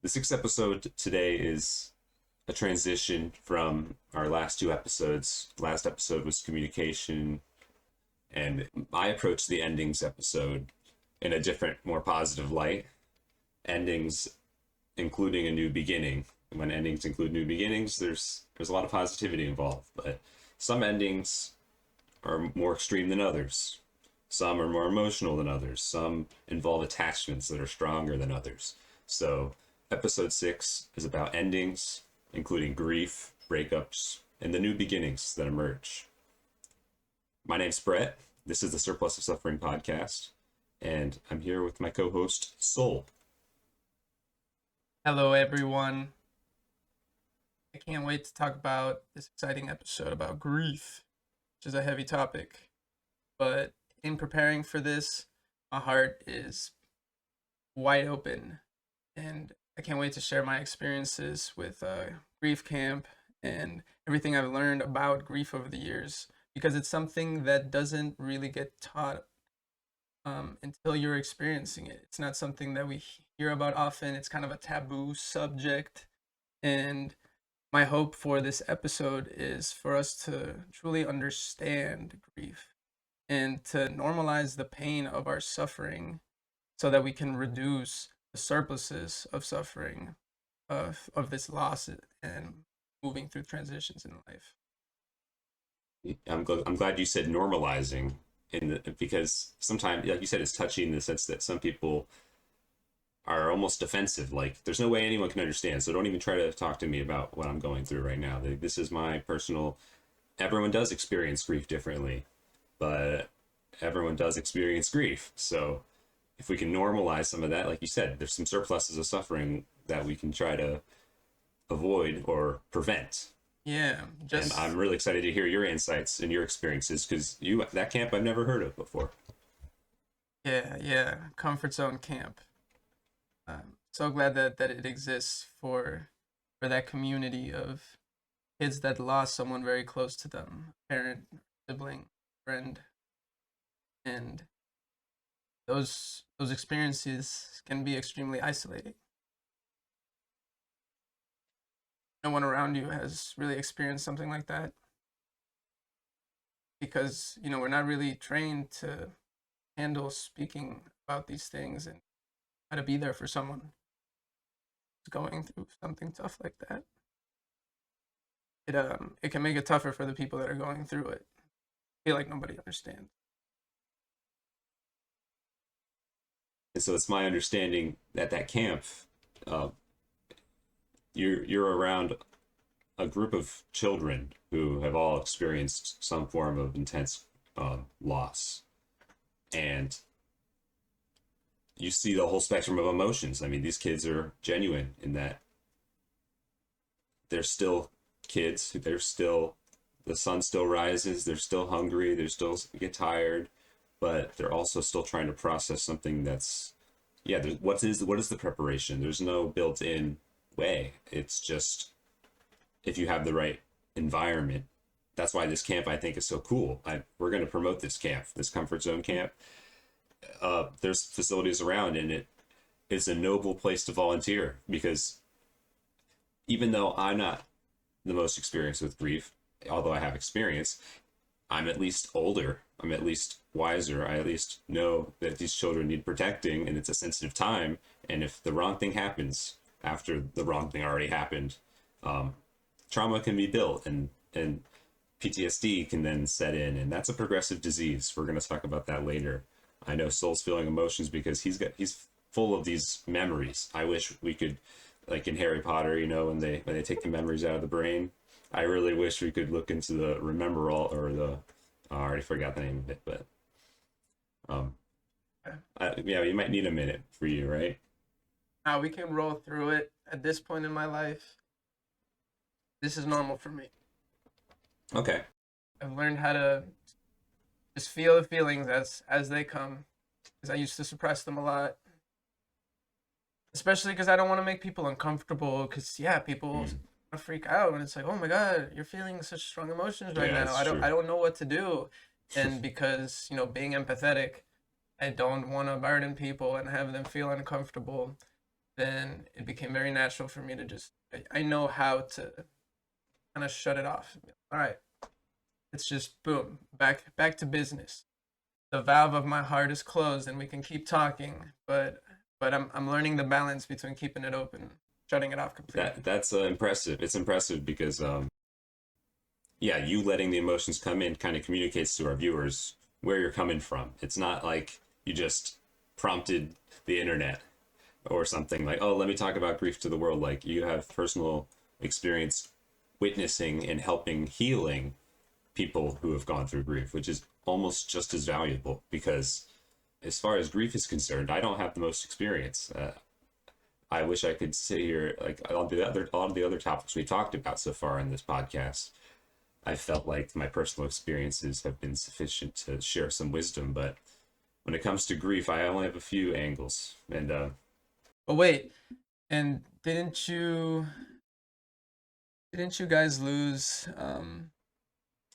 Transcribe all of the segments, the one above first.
The sixth episode today is a transition from our last two episodes. Last episode was communication, and I approached the endings episode in a different, more positive light. Endings including a new beginning. When endings include new beginnings, there's a lot of positivity involved, but some endings are more extreme than others. Some are more emotional than others. Some involve attachments that are stronger than others. So, episode 6 is about endings, including grief, breakups, and the new beginnings that emerge. My name's Brett. This is the Surplus of Suffering podcast, and I'm here with my co host, Soul. Hello, everyone. I can't wait to talk about this exciting episode about grief, which is a heavy topic. But in preparing for this, my heart is wide open, and I can't wait to share my experiences with grief camp and everything I've learned about grief over the years, because it's something that doesn't really get taught until you're experiencing it. It's not something that we hear about often. It's kind of a taboo subject. And my hope for this episode is for us to truly understand grief and to normalize the pain of our suffering so that we can reduce the surpluses of suffering of this loss and moving through transitions in life. I'm glad you said normalizing because sometimes, like you said, it's touchy in the sense that some people are almost defensive. Like, there's no way anyone can understand, so don't even try to talk to me about what I'm going through right now. This is my personal. Everyone does experience grief differently, but everyone does experience grief. So if we can normalize some of that, like you said, there's some surpluses of suffering that we can try to avoid or prevent. Yeah, And just I'm really excited to hear your insights and your experiences because that camp I've never heard of before. yeah, comfort zone camp. So glad that it exists for that community of kids that lost someone very close to them, parent, sibling, friend, and those experiences can be extremely isolating. No one around you has really experienced something like that because we're not really trained to handle speaking about these things and how to be there for someone who's going through something tough like that. It can make it tougher for the people that are going through it. I feel like nobody understands. And so it's my understanding that that camp, uh, you're around a group of children who have all experienced some form of intense loss, and you see the whole spectrum of emotions. I mean, these kids are genuine in that they're still kids. They're still the sun still rises. They're still hungry. They're still get tired, but they're also still trying to process something that's yeah. What is the preparation? There's no built-in way. It's just if you have the right environment. That's why this camp I think is so cool. We're going to promote this camp, this comfort zone camp. There's facilities around, and it is a noble place to volunteer because even though I'm not the most experienced with grief, although I have experience, I'm at least older. I'm at least wiser. I at least know that these children need protecting, and it's a sensitive time. And if the wrong thing happens after the wrong thing already happened, um, trauma can be built, and PTSD can then set in, and that's a progressive disease. We're going to talk about that later. I know Soul's feeling emotions because he's full of these memories. I wish we could, like in Harry Potter, when they take the memories out of the brain. I really wish we could look into the remember all or the I already forgot the name of it, but um, yeah, you might need a minute for you, right? Now we can roll through it. At this point in my life, this is normal for me. Okay. I've learned how to just feel the feelings as they come, because I used to suppress them a lot, especially because I don't want to make people uncomfortable. Because yeah, people Mm. freak out, and it's like, oh my god, you're feeling such strong emotions right Yeah, now. that's I true. don't know what to do, and because being empathetic, I don't want to burden people and have them feel uncomfortable. then it became very natural for me to just I know how to kind of shut it off. All right, it's just boom, back to business. The valve of my heart is closed, and we can keep talking, but I'm learning the balance between keeping it open, shutting it off completely. That's impressive. It's impressive because yeah, you letting the emotions come in kind of communicates to our viewers where you're coming from. It's not like you just prompted the internet or something like, oh, let me talk about grief to the world. Like you have personal experience witnessing and helping healing people who have gone through grief, which is almost just as valuable because as far as grief is concerned, I don't have the most experience. I wish I could sit here like a lot of the other topics we talked about so far in this podcast. I felt like my personal experiences have been sufficient to share some wisdom, but when it comes to grief, I only have a few angles. And But wait, and didn't you guys love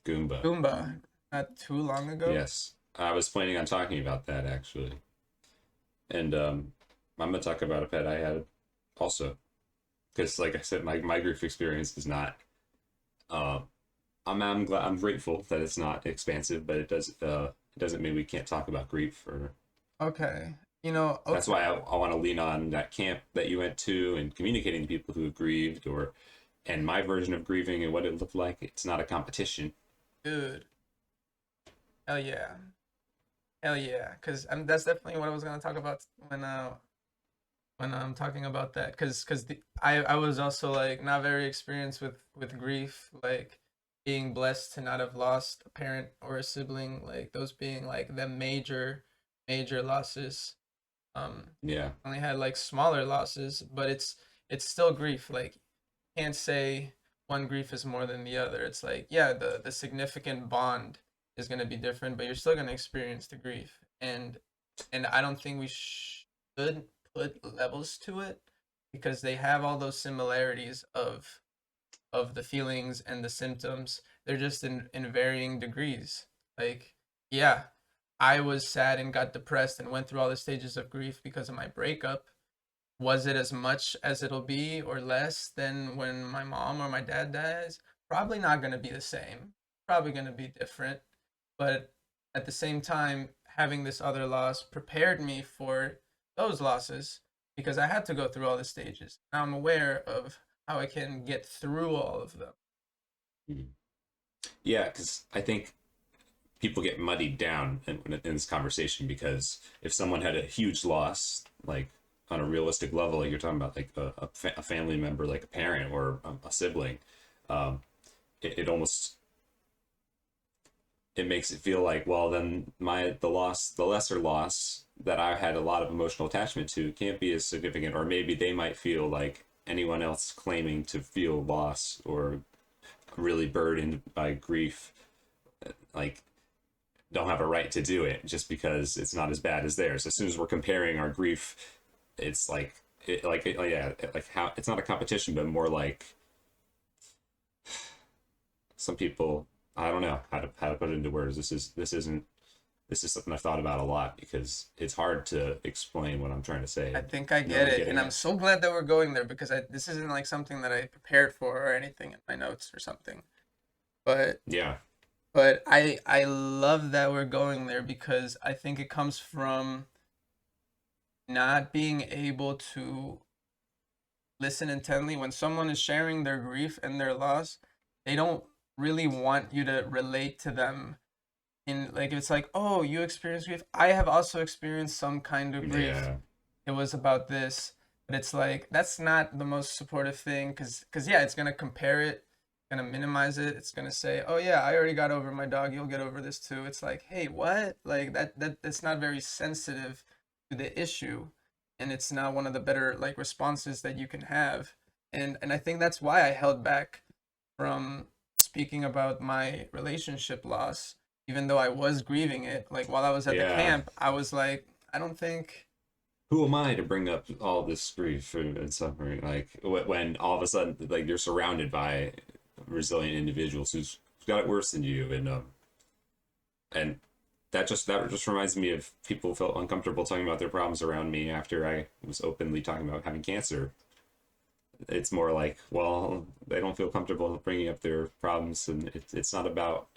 Goomba, Goomba not too long ago? yes, I was planning on talking about that actually, and I'm gonna talk about a pet I had also, because like I said, my grief experience is not. Uh, I'm glad I'm grateful that it's not expansive, but it doesn't mean we can't talk about grief or Okay. that's Okay. why I want to lean on that camp that you went to and communicating to people who have grieved or and my version of grieving and what it looked like. It's not a competition. Dude. Hell yeah. Hell yeah. Cause that's definitely what I was gonna talk about when I'm talking about that. Cause I was also like not very experienced with grief, like being blessed to not have lost a parent or a sibling, like those being like the major losses. Yeah, Only had like smaller losses, but it's still grief. Like can't say one grief is more than the other. It's like, yeah, the significant bond is going to be different, but you're still going to experience the grief. And I don't think we should put levels to it because they have all those similarities of the feelings and the symptoms. They're just in varying degrees. Like, yeah, I was sad and got depressed and went through all the stages of grief because of my breakup. Was it as much as it'll be or less than when my mom or my dad dies? Probably not going to be the same. Probably going to be different. But at the same time, having this other loss prepared me for those losses because I had to go through all the stages. Now I'm aware of how I can get through all of them. yeah, because I think people get muddied down in this conversation because if someone had a huge loss, like on a realistic level, like you're talking about, like a family member, like a parent or a sibling, um, it almost it makes it feel like, well, then the lesser loss that I had a lot of emotional attachment to can't be as significant, or maybe they might feel like anyone else claiming to feel loss or really burdened by grief, like don't have a right to do it just because it's not as bad as theirs. As soon as we're comparing our grief, it's like yeah, like how it's not a competition, but more like some people. I don't know how to put it into words. This is something I've thought about a lot because it's hard to explain what I'm trying to I say. think I You know what get I'm it, and getting I'm at? so glad that we're going there because this isn't like something that I prepared for or anything in my notes or something. But Yeah, but I love that we're going there because I think it comes from not being able to listen intently when someone is sharing their grief and their loss. They don't really want you to relate to them in like it's like, oh, you experience grief. I have also experienced some kind of grief. yeah, It was about this, but it's like that's not the most supportive thing because yeah, it's gonna compare it, gonna minimize it. It's gonna say, oh yeah, I already got over my dog. You'll get over this too. It's like, hey, what? Like that's not very sensitive to the issue, and it's not one of the better like responses that you can have. And I think that's why I held back from speaking about my relationship loss, even though I was grieving it. Like while I was at the yeah. camp, I was like, I don't think. Who am I to bring up all this grief and suffering? Like when all of a sudden, like you're surrounded by resilient individuals who's got it worse than you, and that just reminds me of people felt uncomfortable talking about their problems around me after I was openly talking about having cancer. It's more like, well, they don't feel comfortable bringing up their problems, and it's not about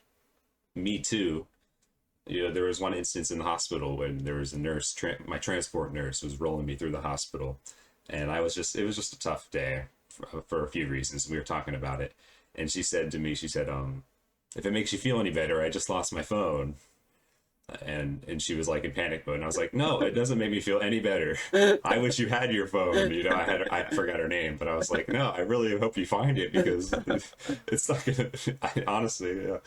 me too. There was one instance in the hospital when there was a nurse, my transport nurse was rolling me through the hospital, and it was just a tough day for a few reasons. We were talking about it, and she said to me, she said, if it makes you feel any better, I just lost my phone. And she was like in panic mode, and I was like, no, it doesn't make me feel any better. I wish you had your phone. I forgot her name, but I was like, no, I really hope you find it, because it's not gonna. Honestly, yeah.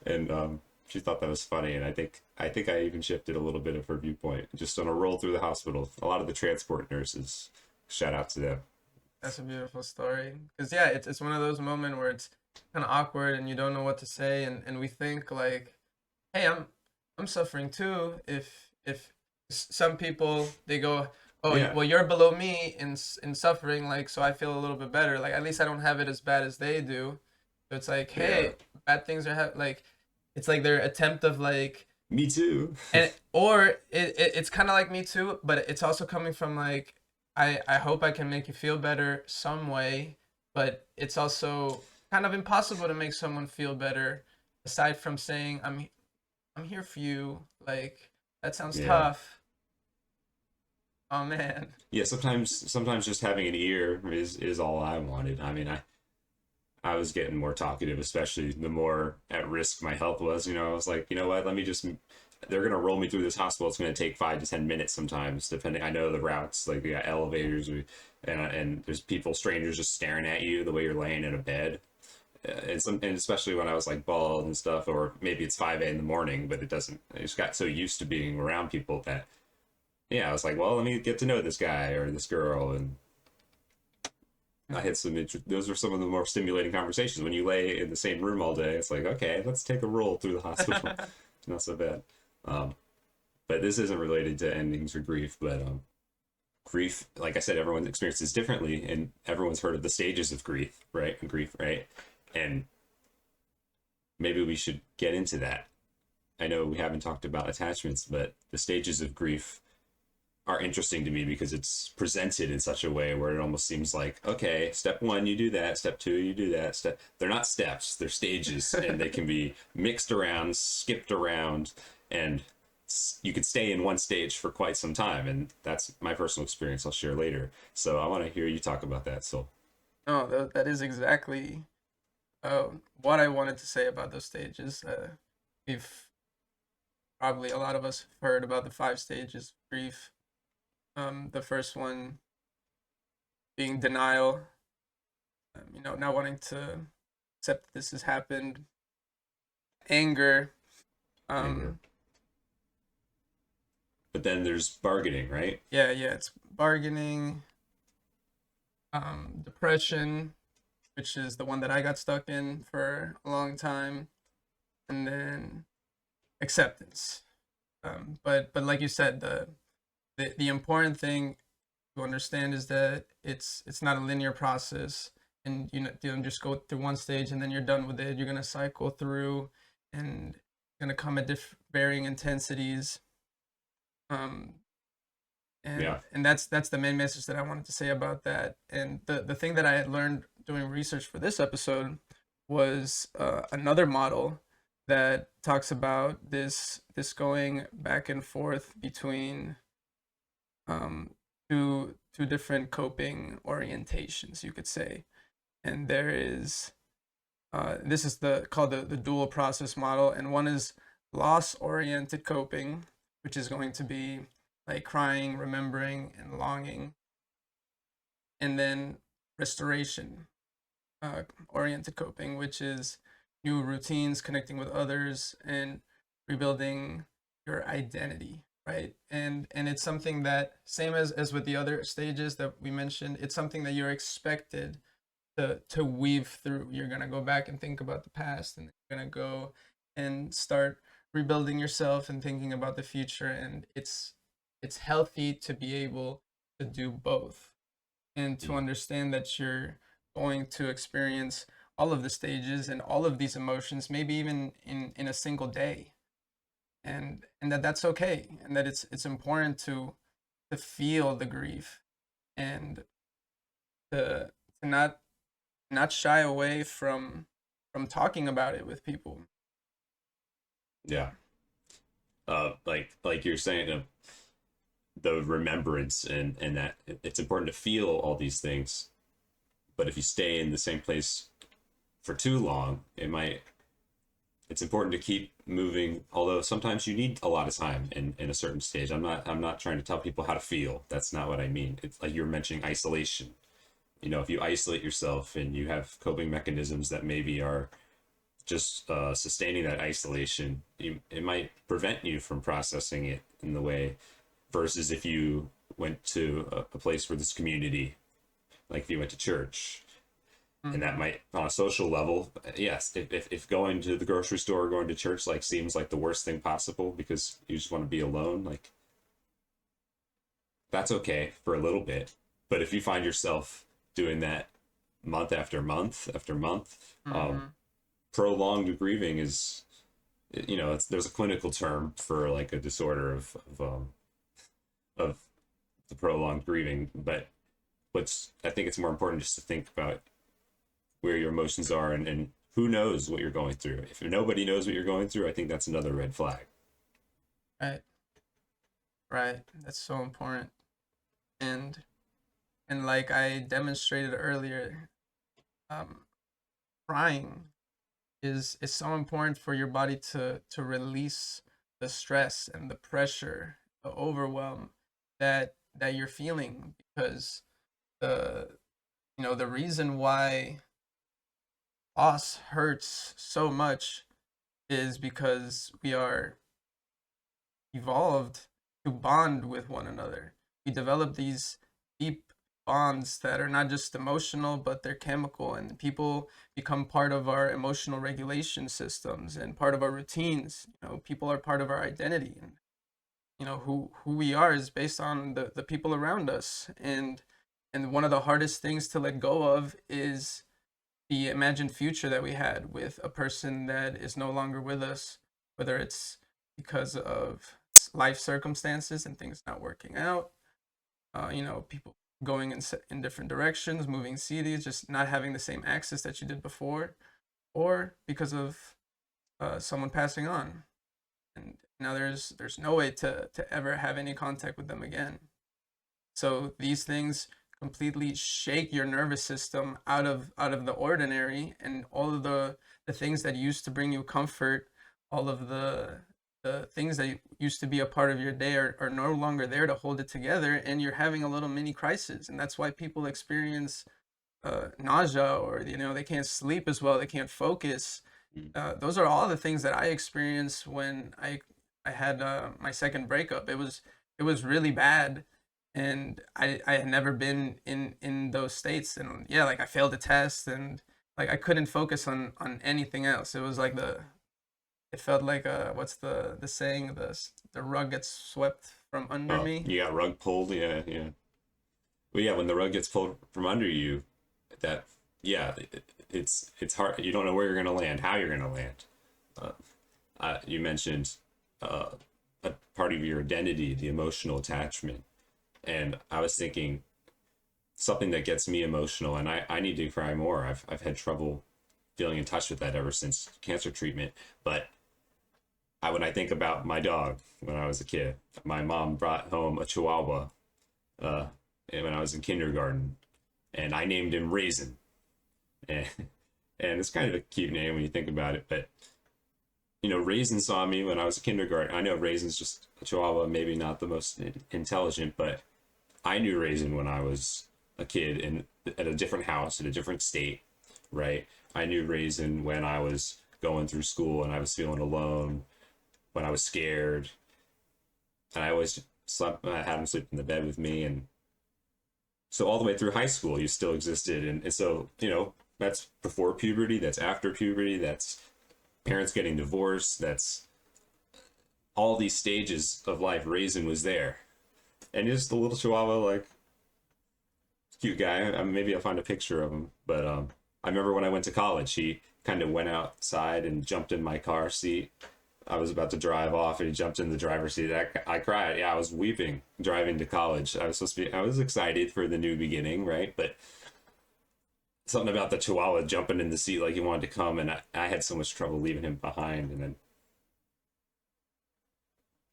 And she thought that was funny, and I think I even shifted a little bit of her viewpoint just on a roll through the hospital. A lot of the transport nurses, shout out to them. That's a beautiful story. Because yeah, it's one of those moments where it's kind of awkward and you don't know what to say, and we think like, hey, I'm suffering too. If some people they go, oh, Yeah, well, you're below me in suffering, like, so I feel a little bit better. Like, at least I don't have it as bad as they do. So it's like, yeah, hey, bad things are like, it's like their attempt of like, me too. and or it's kind of like me too, but it's also coming from like, I hope I can make you feel better some way, but it's also kind of impossible to make someone feel better aside from saying I'm here for you. Like, that sounds Yeah. tough. Oh man. Yeah, sometimes just having an ear is all I wanted. I mean, I was getting more talkative, especially the more at risk my health was. I was like, you know what? Let me just. They're gonna roll me through this hospital. It's gonna take 5 to 10 minutes sometimes, depending. I know the routes, like we got elevators, and there's people, strangers, just staring at you the way you're laying in a bed. And especially when I was like bald and stuff, or maybe it's 5 a.m. in the morning, but it doesn't. I just got so used to being around people that, yeah, I was like, well, let me get to know this guy or this girl, and I had those are some of the more stimulating conversations when you lay in the same room all day. It's like, okay, let's take a roll through the hospital. Not so bad. Um, but this isn't related to endings or grief, but grief, like I said, everyone experiences differently, and everyone's heard of the stages of grief, right? And grief, right? And maybe we should get into that. I know we haven't talked about attachments, but the stages of grief are interesting to me because it's presented in such a way where it almost seems like, okay, step one, you do that, step two, you do that. They're not steps, they're stages, and they can be mixed around, skipped around, and you could stay in one stage for quite some time. And that's my personal experience I'll share later. So I want to hear you talk about that. So, No, that is exactly what I wanted to say about those stages. We've probably, a lot of us have heard about the 5 stages of grief. The first one being denial, not wanting to accept that this has happened. Anger, anger. um, But then there's bargaining, right? yeah, it's bargaining. Depression, which is the one that I got stuck in for a long time, and then acceptance. But like you said, the important thing to understand is that it's not a linear process, and you don't just go through one stage and then you're done with it. You're gonna cycle through, and gonna come at varying intensities. Um, Yeah. and that's the main message that I wanted to say about that. And the thing that I had learned doing research for this episode was another model that talks about this going back and forth between um, two different coping orientations, you could say. And there is this is the called the dual process model, and one is loss oriented coping, which is going to be like crying, remembering, and longing, and then restoration oriented coping, which is new routines, connecting with others, and rebuilding your identity, right? And it's something that, same as with the other stages that we mentioned, it's something that you're expected to weave through. You're gonna go back and think about the past, and you're gonna go and start rebuilding yourself and thinking about the future. And it's healthy to be able to do both, and to Mm. understand that you're going to experience all of the stages and all of these emotions, maybe even in a single day. and that that's okay, and that it's important to feel the grief, and to not shy away from talking about it with people. Yeah. Like you're saying, the remembrance, and that it's important to feel all these things, but if you stay in the same place for too long, it's important to keep moving, although sometimes you need a lot of time in a certain stage. I'm not trying to tell people how to feel. That's not what I mean. It's like you were mentioning isolation. If you isolate yourself and you have coping mechanisms that maybe are just sustaining that isolation, it might prevent you from processing it in the way, versus if you went to a place where this community, like if you went to church, and that Hmm. might, on a social level, yes, if going to the grocery store or going to church like seems like the worst thing possible because you just want to be alone, like that's okay for a little bit. But if you find yourself doing that month after month after month, Hmm. prolonged grieving is, there's a clinical term for like a disorder of the prolonged grieving. But what's I think it's more important just to think about where your emotions are, and who knows what you're going through. If nobody knows what you're going through, I think that's another red flag. Right, right. That's so important. And and like I demonstrated earlier, um, crying is so important for your body to release the stress and the pressure, the overwhelm that you're feeling, because the the reason why loss hurts so much is because we are evolved to bond with one another. We develop these deep bonds that are not just emotional, but they're chemical, and people become part of our emotional regulation systems and part of our routines. People are part of our identity, and who we are is based on the people around us. And one of the hardest things to let go of is the imagined future that we had with a person that is no longer with us, whether it's because of life circumstances and things not working out, people going in different directions, moving cities, just not having the same access that you did before, or because of someone passing on, and now there's no way to ever have any contact with them again. So these things completely shake your nervous system out of the ordinary, and all of the things that used to bring you comfort, all of the things that used to be a part of your day are no longer there to hold it together, and you're having a little mini crisis. And that's why people experience nausea, or they can't sleep as well, they can't focus. Mm. Those are all the things that I experienced when I had my second breakup. It was really bad, and I had never been in those states. And yeah, like I failed a test, and like I couldn't focus on anything else. It was like it felt like what's the saying, the rug gets swept from under Oh, me. you got rug pulled, yeah, yeah. Well, yeah, when the rug gets pulled from under you, that yeah, it's hard. You don't know where you're gonna land, how you're gonna land. Uh, you mentioned uh, a part of your identity, the emotional attachment, and I was thinking something that gets me emotional, and I need to cry more. I've had trouble feeling in touch with that ever since cancer treatment. But when I think about my dog when I was a kid, my mom brought home a Chihuahua uh, when I was in kindergarten, and I named him Raisin, and it's kind of a cute name when you think about it. But Raisin saw me when I was a kindergarten. I know Raisin's just a Chihuahua, maybe not the most intelligent, but I knew Raisin when I was a kid in at a different house in a different state, right? I knew Raisin when I was going through school and I was feeling alone, when I was scared, and I always slept. I had him sleep in the bed with me, and so all the way through high school, he still existed, and so that's before puberty, that's after puberty, that's parents getting divorced, that's all these stages of life. Raisin was there, and just a little Chihuahua, like cute guy. Maybe I'll find a picture of him. But I remember when I went to college, he kind of went outside and jumped in my car seat, I was about to drive off, and he jumped in the driver's seat. I cried. Yeah, I was weeping driving to college. I was supposed to be. I was excited for the new beginning, right? But something about the Chihuahua jumping in the seat like he wanted to come, and I had so much trouble leaving him behind.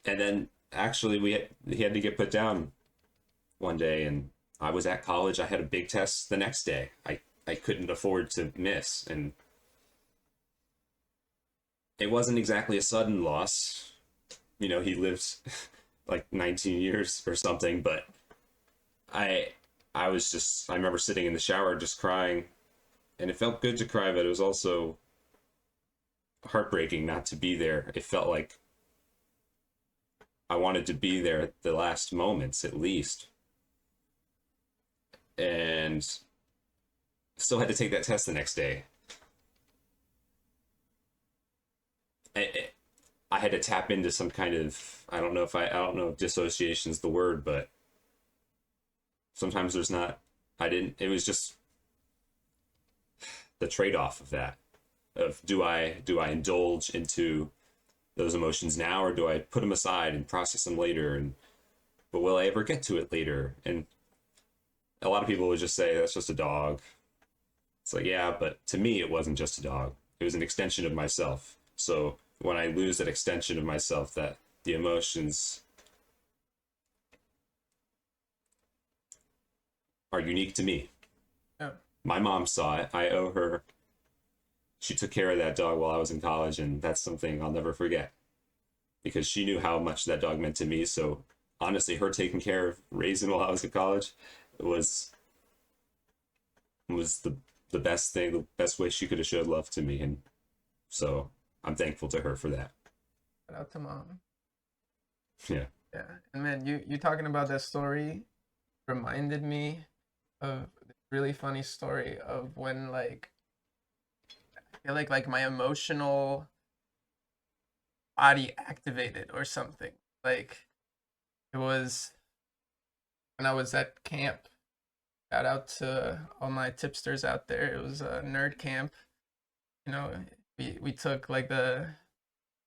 And then actually, he had to get put down one day, and I was at college. I had a big test the next day. I couldn't afford to miss, and it wasn't exactly a sudden loss. He lived like 19 years or something, but I I remember sitting in the shower just crying, and it felt good to cry, but it was also heartbreaking not to be there. It felt like I wanted to be there at the last moments at least, and still had to take that test the next day. I, I had to tap into some kind of, I don't know if dissociation is the word, but sometimes there's not. I didn't. It was just the trade off of that. Of do I indulge into those emotions now, or do I put them aside and process them later? And but will I ever get to it later? And a lot of people would just say that's just a dog. It's like, yeah, but to me it wasn't just a dog. It was an extension of myself. So when I lose that extension of myself, that the emotions are unique to me. Yeah. My mom saw it. I owe her. She took care of that dog while I was in college, and that's something I'll never forget because she knew how much that dog meant to me. So honestly, her taking care of Raisin while I was in college was the best thing, the best way she could have showed love to me, and so I'm thankful to her for that. Shout out to mom. Yeah. Yeah, and man, you talking about that story reminded me of this really funny story of when like I feel like my emotional body activated or something. Like it was when I was at camp. Shout out to all my tipsters out there. It was a nerd camp. You know, we took like the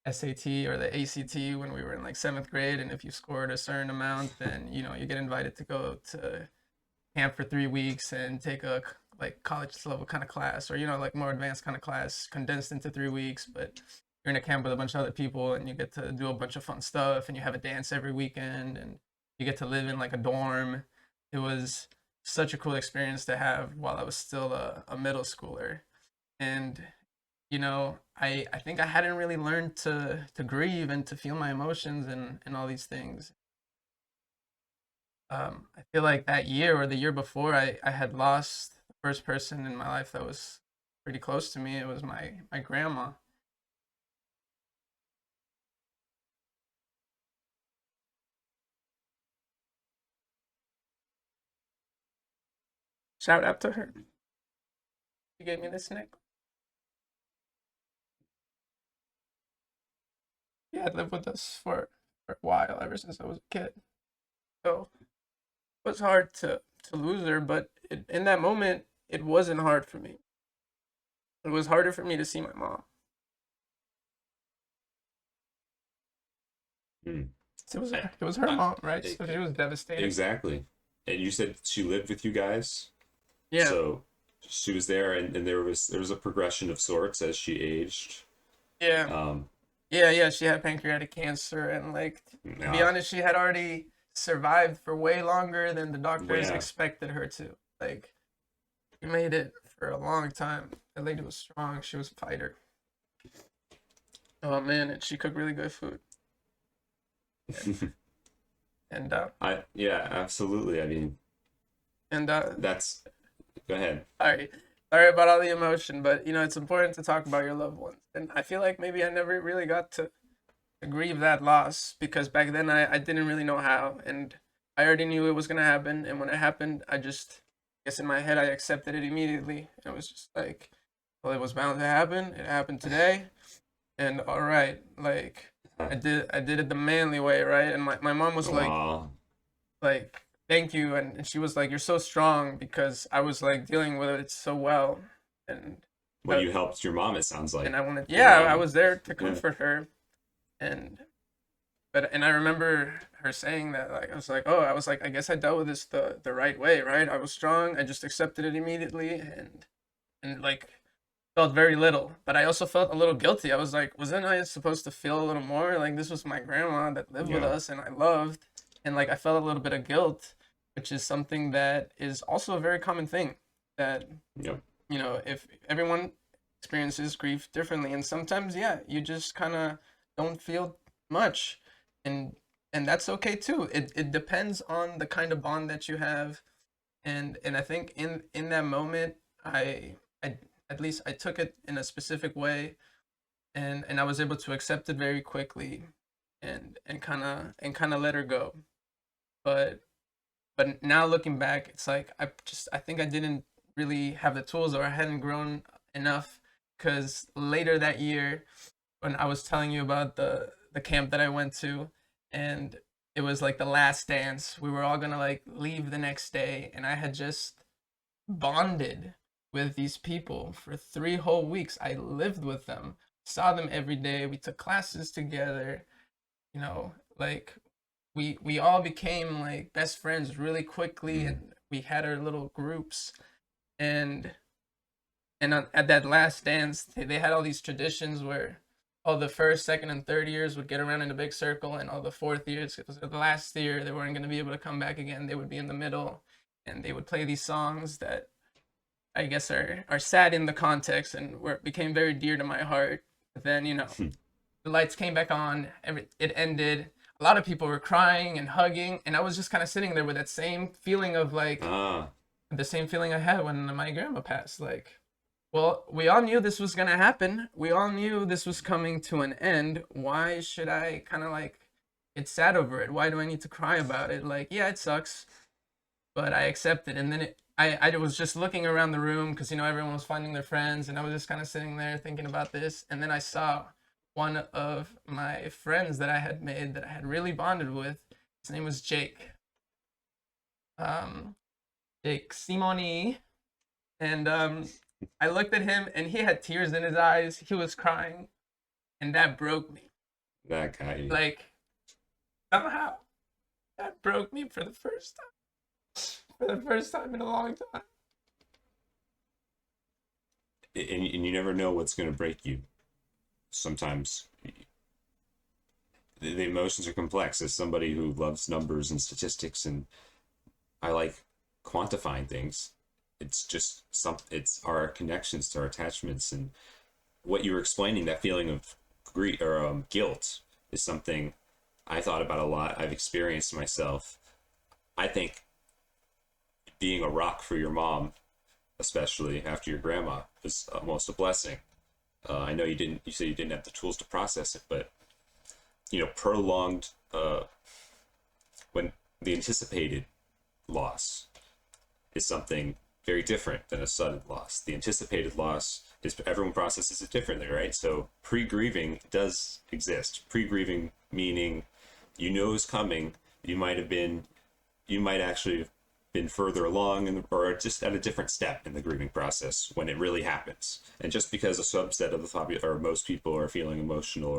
SAT or the ACT when we were in like seventh grade, and if you scored a certain amount, then you get invited to go to camp for 3 weeks and take a like college level kind of class, or like more advanced kind of class condensed into 3 weeks. But you're in a camp with a bunch of other people, and you get to do a bunch of fun stuff, and you have a dance every weekend, and you get to live in like a dorm. It was such a cool experience to have while I was still a middle schooler. And I think I hadn't really learned to grieve and to feel my emotions and all these things. I feel like that year or the year before, I had lost the first person in my life that was pretty close to me. It was my grandma. Shout out to her. She gave me this necklace. She had lived with us for a while, ever since I was a kid. So it was hard to lose her, but in that moment, it wasn't hard for me. It was harder for me to see my mom. Mm. It was her I, mom, right? So she was devastated. exactly. And you said she lived with you guys, Yeah, so she was there, and there was a progression of sorts as she aged. yeah, Um, yeah. She had pancreatic cancer, and like to be yeah, honest, she had already survived for way longer than the doctors yeah. expected her to. Like she made it for a long time. That lady was strong. She was a fighter. Oh man, and she cooked really good food. And Yeah, absolutely. I mean, and that's go ahead. sorry, sorry about all the emotion, but it's important to talk about your loved ones. And I feel like maybe I never really got to grieve that loss because back then I didn't really know how, and I already knew it was gonna happen. And when it happened, I guess in my head I accepted it immediately. It was just like, well, it was bound to happen. It happened today, and all right, like I did it the manly way, right? And my mom was Aw, like thank you, and she was like, you're so strong because I was like dealing with it so well, and well, uh, you helped your mom. It sounds like and I wanted, your yeah, I mom. was there to Yeah, comfort her. And and I remember her saying that, like, I was like, I guess I dealt with this the right way, right? I was strong. I just accepted it immediately, and like felt very little. But I also felt a little guilty. I was like, wasn't I supposed to feel a little more? Like, this was my grandma that lived with Yeah. us and I loved, and like I felt a little bit of guilt, which is something that is also a very common thing. That, Yep. if everyone experiences grief differently, and sometimes, yeah, you just kind of don't feel much, and that's okay too. It depends on the kind of bond that you have, and I think in that moment, I at least I took it in a specific way, and I was able to accept it very quickly, and kind of let her go. But now looking back, it's like I think I didn't really have the tools, or I hadn't grown enough, because later that year, when I was telling you about the camp that I went to, and it was like the last dance. We were all gonna like leave the next day, and I had just bonded with these people for 3 whole weeks. I lived with them, saw them every day. We took classes together. Like we all became like best friends really quickly, Mm. and we had our little groups. And at that last dance, they had all these traditions where all the first, second, and third years would get around in a big circle, and all the fourth years, it was the last year, they weren't going to be able to come back again. They would be in the middle, and they would play these songs that I guess are sad in the context, and became very dear to my heart. But then, the lights came back on. It ended. A lot of people were crying and hugging, and I was just kind of sitting there with that same feeling of like Ah. the same feeling I had when my grandma passed. Like, well, we all knew this was gonna happen. We all knew this was coming to an end. Why should I kind of like get sad over it? Why do I need to cry about it? Like, yeah, it sucks, but I accept it. And then I was just looking around the room, because everyone was finding their friends, and I was just kind of sitting there thinking about this. And then I saw one of my friends that I had made, that I had really bonded with. His name was Jake. Um, Jake Simoni. And I looked at him, and he had tears in his eyes. He was crying, and that broke me. That guy. Like, somehow, that broke me for the first time. For the first time in a long time. And you never know what's going to break you. Sometimes the emotions are complex. As somebody who loves numbers and statistics, and I like quantifying things, it's just it's our connections to our attachments. And what you were explaining, that feeling of grief or guilt, is something I thought about a lot. I've experienced myself. I think being a rock for your mom, especially after your grandma, was almost a blessing. I know you said you didn't have the tools to process it, but prolonged, when the anticipated loss is something very different than a sudden loss. The anticipated loss is, everyone processes it differently, right? So pre-grieving does exist. Pre-grieving meaning it's coming. You might actually have been further along, or just at a different step in the grieving process when it really happens. And just because a subset of the population, or most people, are feeling emotional,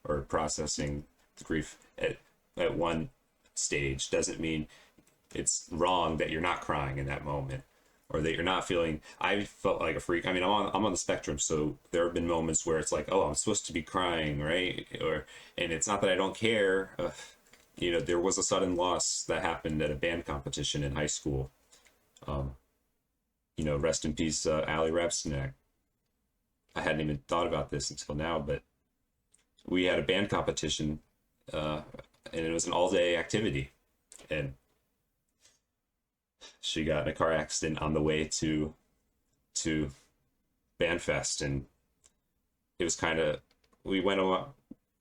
or processing the grief at one stage, doesn't mean it's wrong that you're not crying in that moment, or that you're not feeling. I felt like a freak. I mean, I'm on the spectrum, so there have been moments where it's like, oh, I'm supposed to be crying, right? And it's not that I don't care. There was a sudden loss that happened at a band competition in high school. Rest in peace, Ali Repsnack. I hadn't even thought about this until now, but we had a band competition, and it was an all-day activity, and she got in a car accident on the way to Bandfest, and it was kind of, we went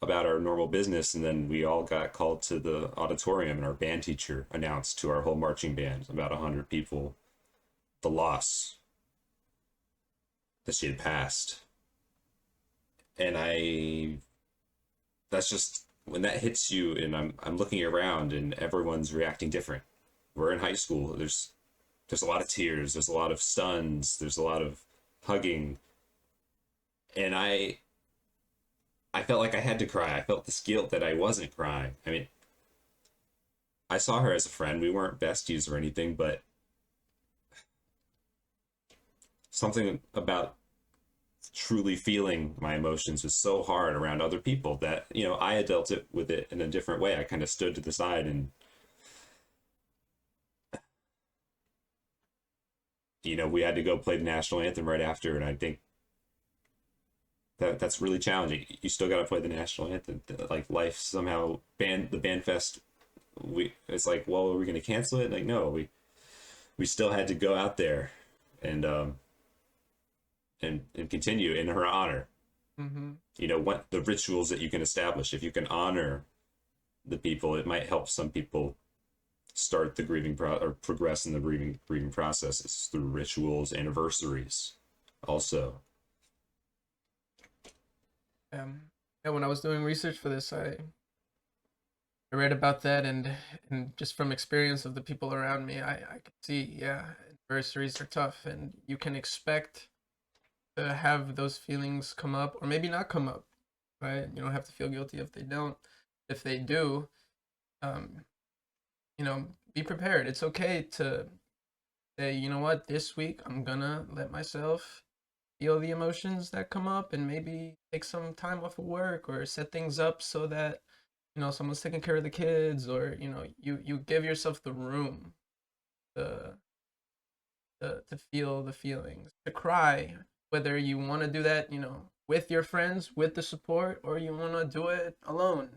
about our normal business, and then we all got called to the auditorium, and our band teacher announced to our whole marching band, about 100 people, the loss, that she had passed. And that's just, when that hits you, and I'm looking around, and everyone's reacting different. We're in high school. There's a lot of tears. There's a lot of stuns. There's a lot of hugging. And I felt like I had to cry. I felt this guilt that I wasn't crying. I mean, I saw her as a friend. We weren't besties or anything, but something about truly feeling my emotions was so hard around other people that, I had dealt it with it in a different way. I kind of stood to the side and, we had to go play the national anthem right after. And I think that's really challenging. You still got to play the national anthem. Like life somehow the band fest. It's like, well, are we going to cancel it? Like, no, we still had to go out there and and continue in her honor. Mm-hmm. What the rituals that you can establish, if you can honor the people, it might help some people start the or progress in the grieving processes through rituals, anniversaries also. Yeah, when I was doing research for this, I read about that, and just from experience of the people around me, I could see, yeah, anniversaries are tough, and you can expect to have those feelings come up or maybe not come up, right? You don't have to feel guilty if they don't. If they do, um, be prepared. It's okay to say, you know what, this week I'm gonna let myself feel the emotions that come up and maybe take some time off of work or set things up so that someone's taking care of the kids, or you give yourself the room to to feel the feelings, to cry, whether you want to do that with your friends, with the support, or you want to do it alone,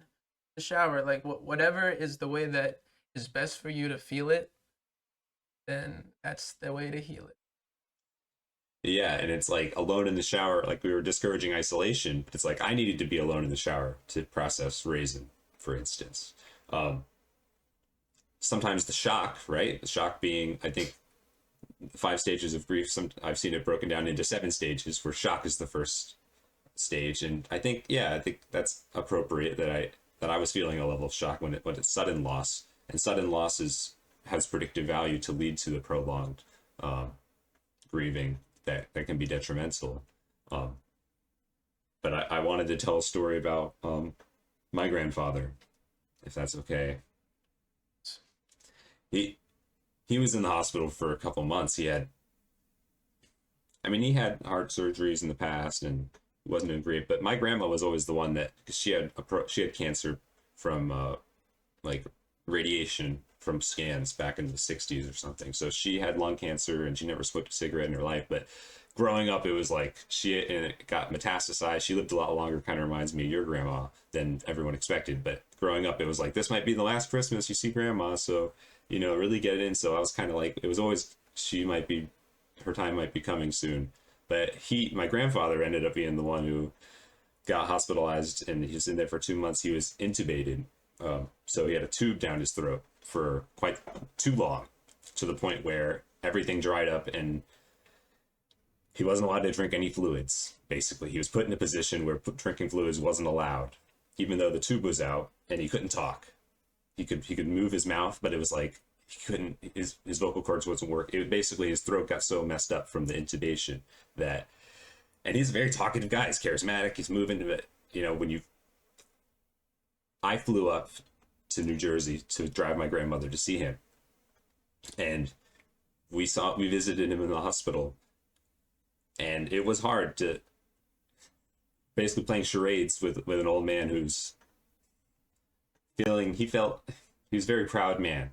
the shower, like whatever is the way that is best for you to feel it, then that's the way to heal it. Yeah, and it's like alone in the shower, like we were discouraging isolation, but it's like I needed to be alone in the shower to process raisin, for instance. Um, Sometimes the shock, right? The shock being, I think, 5 stages of grief. I've seen it broken down into 7 stages, where shock is the first stage, and I think, yeah, I think that's appropriate that I was feeling a level of shock when it's sudden loss, and sudden loss has predictive value to lead to the prolonged um, grieving that can be detrimental. Um, but I wanted to tell a story about my grandfather, if that's okay. He he was in the hospital for a couple months. He had heart surgeries in the past and wasn't doing great. But my grandma was always the one that, because she had cancer from like radiation from scans back in the 60s or something. So she had lung cancer and she never smoked a cigarette in her life. But growing up, it was like and it got metastasized. She lived a lot longer, kind of reminds me of your grandma than everyone expected. But growing up, it was like, this might be the last Christmas you see grandma. So, really get it in. So I was kind of like, it was always, her time might be coming soon. But my grandfather ended up being the one who got hospitalized, and he was in there for 2 months. He was intubated. So he had a tube down his throat for quite too long, to the point where everything dried up and he wasn't allowed to drink any fluids. Basically, he was put in a position where drinking fluids wasn't allowed, even though the tube was out and he couldn't talk. He could move his mouth, but it was like he couldn't. His vocal cords wasn't work. It basically, his throat got so messed up from the intubation that. And he's a very talkative guy. He's charismatic. He's moving. But I flew up to New Jersey to drive my grandmother to see him, and we visited him in the hospital, and it was hard to basically playing charades with an old man who's he was a very proud man.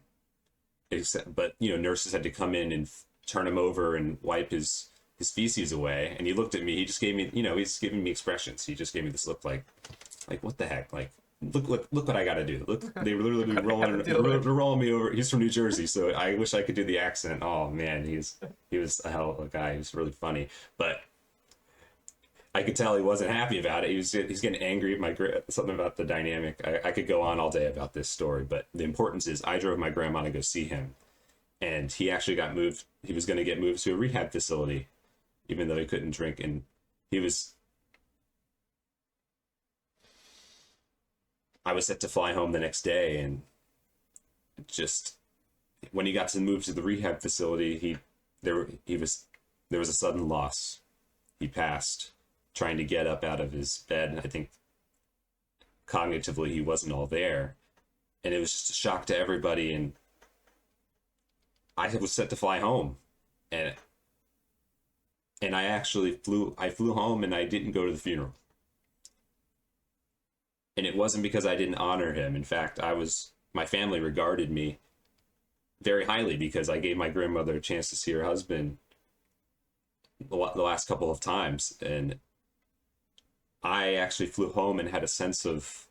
But nurses had to come in and turn him over and wipe his feces away, and he looked at me. He just gave me, he's giving me expressions. He just gave me this look like what the heck, like look what I got to do. Look, they were literally rolling me over. He's from New Jersey, so I wish I could do the accent. Oh man, he was a hell of a guy. He was really funny, but I could tell he wasn't happy about it. He's getting angry at something about the dynamic. I could go on all day about this story, but the importance is I drove my grandma to go see him, and he actually got moved. He was going to get moved to a rehab facility, even though he couldn't drink, and I was set to fly home the next day, and just when he got to move to the rehab facility, there was a sudden loss. He passed trying to get up out of his bed. I think cognitively he wasn't all there, and it was just a shock to everybody. And I was set to fly home, and I actually flew home, and I didn't go to the funeral. And it wasn't because I didn't honor him. In fact, my family regarded me very highly because I gave my grandmother a chance to see her husband the last couple of times. And I actually flew home and had a sense of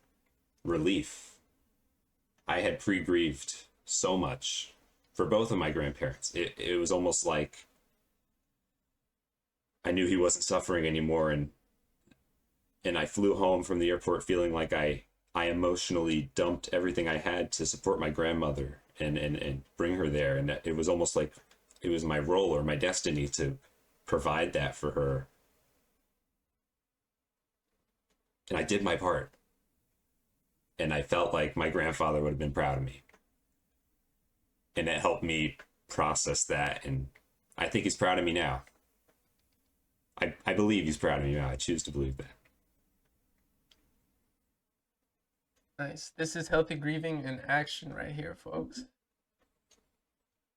relief. I had pre-grieved so much for both of my grandparents. It was almost like I knew he wasn't suffering anymore, and I flew home from the airport feeling like I emotionally dumped everything I had to support my grandmother and bring her there. And it was almost like it was my role or my destiny to provide that for her. And I did my part. And I felt like my grandfather would have been proud of me. And it helped me process that. And I think he's proud of me now. I believe he's proud of me now. I choose to believe that. Nice. This is healthy grieving in action right here, folks.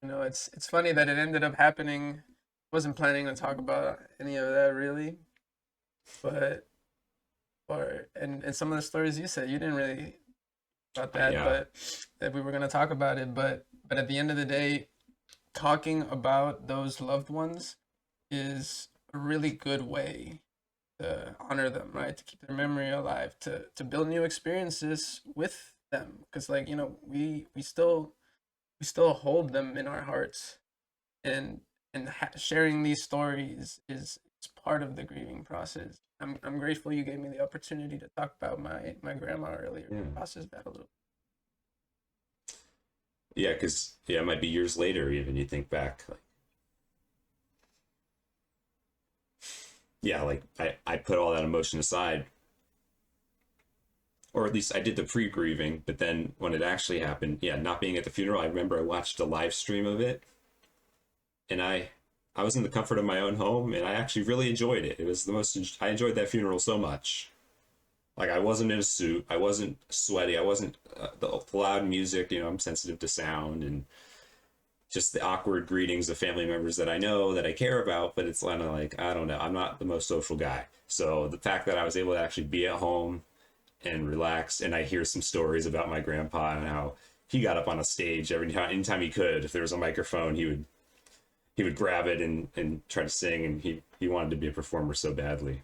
It's funny that it ended up happening. Wasn't planning to talk about any of that really, but and some of the stories you said you didn't really about that, Yeah. but that we were gonna talk about it. But at the end of the day, talking about those loved ones is a really good way to honor them, right? To keep their memory alive, to build new experiences with them, because we still hold them in our hearts, and sharing these stories is part of the grieving process. I'm grateful you gave me the opportunity to talk about my grandma earlier, Yeah. process that a little. Yeah, because it might be years later even you think back like, yeah, like I put all that emotion aside, or at least I did the pre-grieving, but then when it actually happened, yeah, not being at the funeral, I remember I watched a live stream of it, and I was in the comfort of my own home, and I actually really enjoyed it. It was I enjoyed that funeral so much. Like I wasn't in a suit, I wasn't sweaty, I wasn't the loud music. I'm sensitive to sound, and just the awkward greetings of family members that I know that I care about, but it's kind of like, I don't know, I'm not the most social guy. So the fact that I was able to actually be at home and relax, and I hear some stories about my grandpa and how he got up on a stage anytime he could. If there was a microphone, he would grab it and try to sing, and he wanted to be a performer so badly.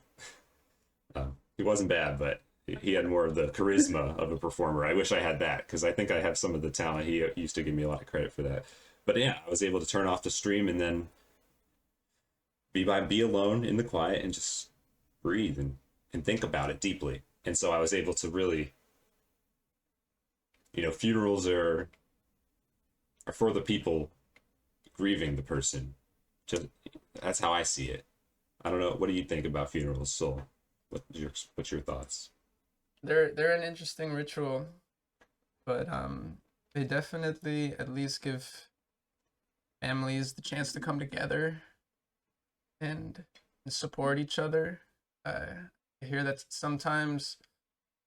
He wasn't bad, but he had more of the charisma of a performer. I wish I had that, because I think I have some of the talent. He used to give me a lot of credit for that. But yeah, I was able to turn off the stream and then be alone in the quiet and just breathe and think about it deeply. And so I was able to really, funerals are for the people grieving the person. Just that's how I see it. I don't know. What do you think about funerals, Soul? What's your thoughts? They're an interesting ritual, but they definitely at least give families the chance to come together and support each other. I hear that sometimes,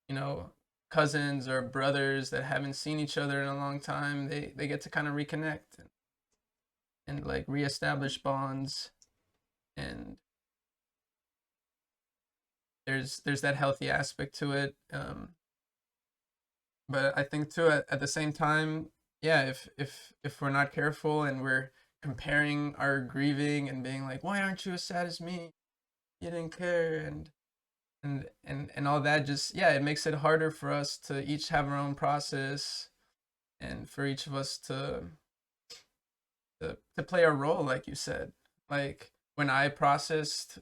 you know, cousins or brothers that haven't seen each other in a long time, they get to kind of reconnect and like reestablish bonds, and there's that healthy aspect to it. But I think too at the same time, yeah, if we're not careful and we're comparing our grieving and being like, why aren't you as sad as me? You didn't care, and all that, just yeah, it makes it harder for us to each have our own process, and for each of us to play a role, like you said. Like when I processed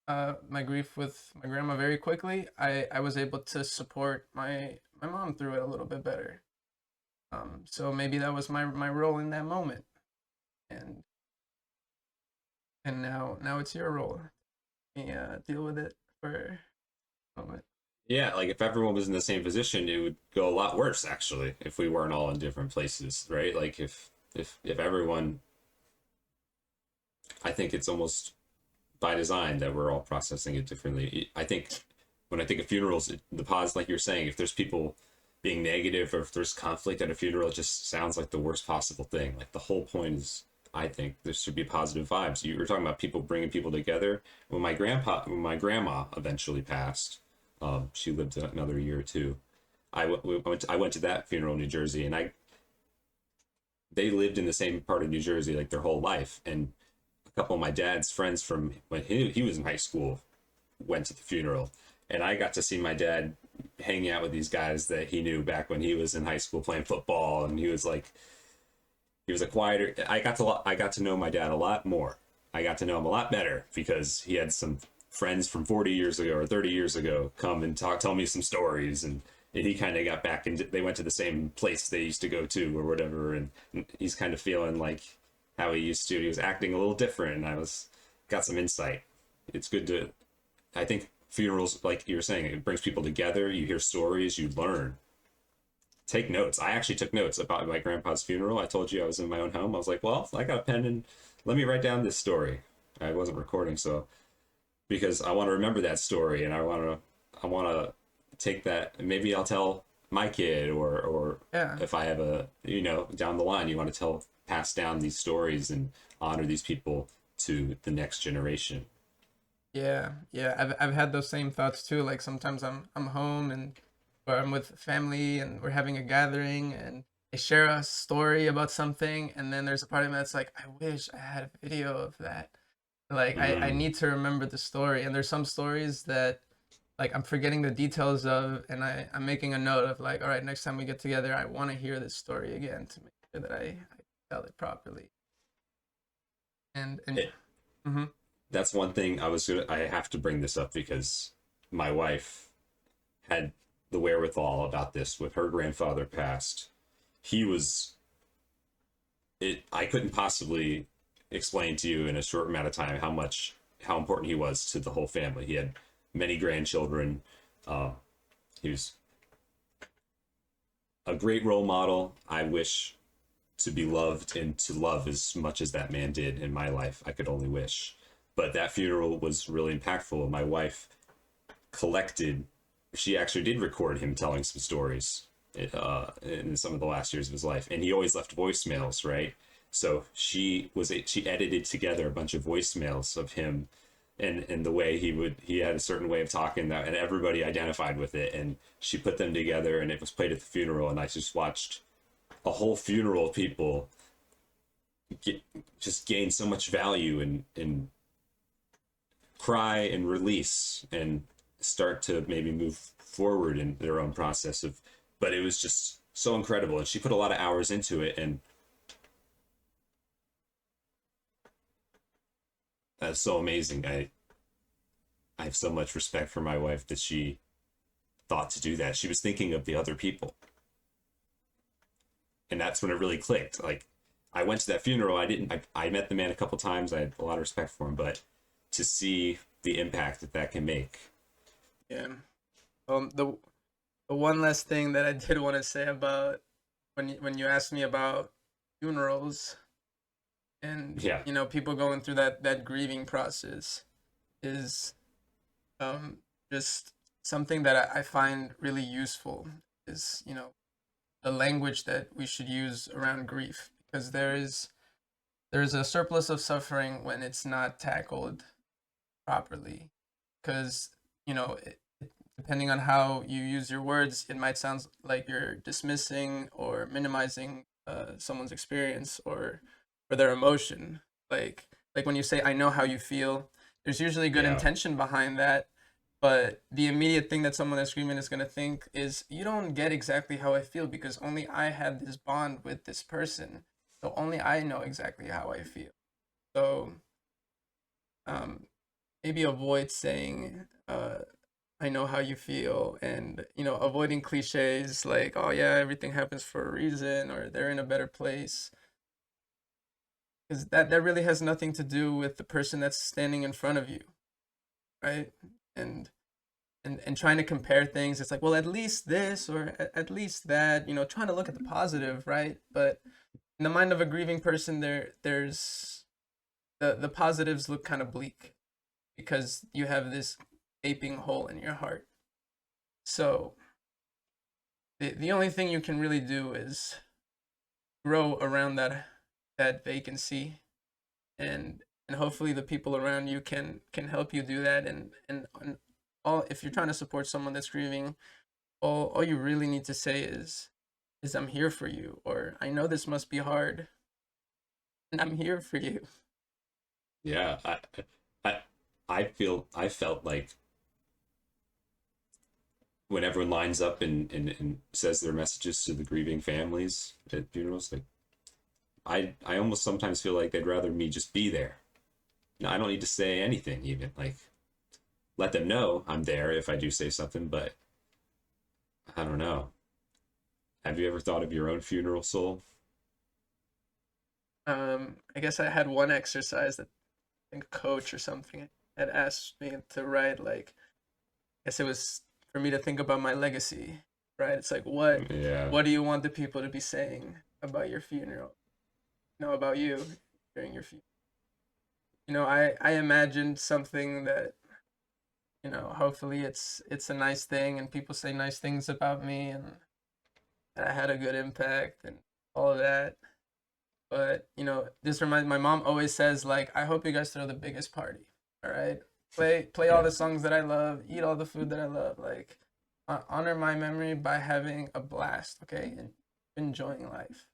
my grief with my grandma very quickly, I was able to support my mom through it a little bit better. So maybe that was my role in that moment, and now it's your role. Yeah, deal with it for a moment. Yeah, like if everyone was in the same position, it would go a lot worse actually if we weren't all in different places, right? Like if everyone, I think it's almost by design that we're all processing it differently. I think when I think of funerals, the pause, like you're saying, if there's people being negative or if there's conflict at a funeral, it just sounds like the worst possible thing. Like the whole point is, I think there should be positive vibes. You were talking about people bringing people together. When my grandma eventually passed, she lived another year or two. I went to that funeral in New Jersey, and they lived in the same part of New Jersey like their whole life. And a couple of my dad's friends from when he was in high school went to the funeral, and I got to see my dad hanging out with these guys that he knew back when he was in high school playing football, and he was a quieter. I got to know my dad a lot more. I got to know him a lot better because he had some friends from 40 years ago or 30 years ago come and tell me some stories, and he kind of got back and they went to the same place they used to go to or whatever, and he's kind of feeling like how he used to. He was acting a little different, and I was got some insight. It's good to, I think funerals, like you were saying, it brings people together. You hear stories, you learn. Take notes. I actually took notes about my grandpa's funeral. I told you I was in my own home. I was like, well, I got a pen and let me write down this story. I wasn't recording, so because I want to remember that story, and I want to take that, and maybe I'll tell my kid, or Yeah. if I have a, down the line, you want to pass down these stories and honor these people to the next generation. Yeah, yeah. I've had those same thoughts too. Like sometimes I'm home and or I'm with family and we're having a gathering and they share a story about something and then there's a part of me that's like, I wish I had a video of that. Like I Mm, need to remember the story. And there's some stories that like I'm forgetting the details of and I'm making a note of like, all right, next time we get together, I want to hear this story again to make sure that I tell it properly. And it, hmm that's one thing I have to bring this up because my wife had the wherewithal about this with her grandfather passed. He was it I couldn't possibly explain to you in a short amount of time how important he was to the whole family. He had many grandchildren. Uh, he was a great role model. I wish to be loved and to love as much as that man did in my life. I could only wish. But that funeral was really impactful. My wife collected, she actually did record him telling some stories in some of the last years of his life. And he always left voicemails, right? So she edited together a bunch of voicemails of him, and the way he had a certain way of talking that, and everybody identified with it, and she put them together and it was played at the funeral, and I just watched a whole funeral of people get, just gain so much value and cry and release and start to maybe move forward in their own process of, but it was just so incredible, and she put a lot of hours into it, and that's so amazing. I have so much respect for my wife that she thought to do that. She was thinking of the other people, and that's when it really clicked. Like, I went to that funeral. I met the man a couple times. I had a lot of respect for him, but to see the impact that that can make. yeah. The one last thing that I did want to say about when you asked me about funerals and Yeah. people going through that grieving process is um just something that I find really useful is the language that we should use around grief because there's a surplus of suffering when it's not tackled properly because depending on how you use your words, it might sound like you're dismissing or minimizing someone's experience or their emotion. Like when you say, "I know how you feel," there's usually good Yeah. intention behind that, but the immediate thing that someone that's screaming is going to think is, "You don't get exactly how I feel because only I had this bond with this person, so only I know exactly how I feel." So um, maybe avoid saying I know how you feel and avoiding cliches like oh yeah everything happens for a reason or they're in a better place because that really has nothing to do with the person that's standing in front of you, right? and and trying to compare things, it's like well at least this or at least that, trying to look at the positive, right? But in the mind of a grieving person there's the positives look kind of bleak because you have this gaping hole in your heart. So the only thing you can really do is grow around that vacancy, and hopefully the people around you can help you do that. And all, if you're trying to support someone that's grieving, all you really need to say is I'm here for you, or I know this must be hard and I'm here for you. Yeah, I, I felt like when everyone lines up and says their messages to the grieving families at funerals, like I almost sometimes feel like they'd rather me just be there. No, I don't need to say anything even. Like let them know I'm there if I do say something, but I don't know. Have you ever thought of your own funeral soul? I guess I had one exercise that I think a coach or something had asked me to write, like, I guess it was for me to think about my legacy, right? It's like Yeah. what do you want the people to be saying about your funeral? About you during your funeral. I imagined something that, hopefully it's a nice thing and people say nice things about me, and that I had a good impact and all of that. But this reminds, my mom always says, like, I hope you guys throw the biggest party. All right, play all Yeah. the songs that I love, eat all the food that I love, like, honor my memory by having a blast, okay, and enjoying life.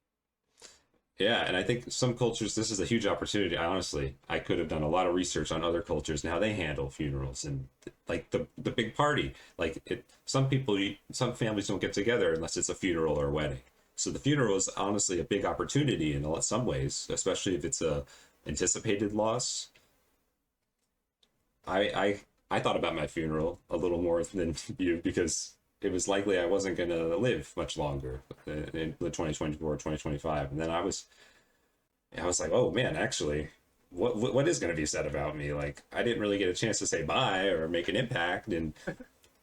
Yeah, and I think some cultures this is a huge opportunity. I could have done a lot of research on other cultures and how they handle funerals and like the big party. Like it, some families don't get together unless it's a funeral or a wedding. So the funeral is honestly a big opportunity in some ways, especially if it's a anticipated loss. I thought about my funeral a little more than you because it was likely I wasn't going to live much longer in the 2024 2025, and then I was like, oh man, actually, what is going to be said about me? Like, I didn't really get a chance to say bye or make an impact, and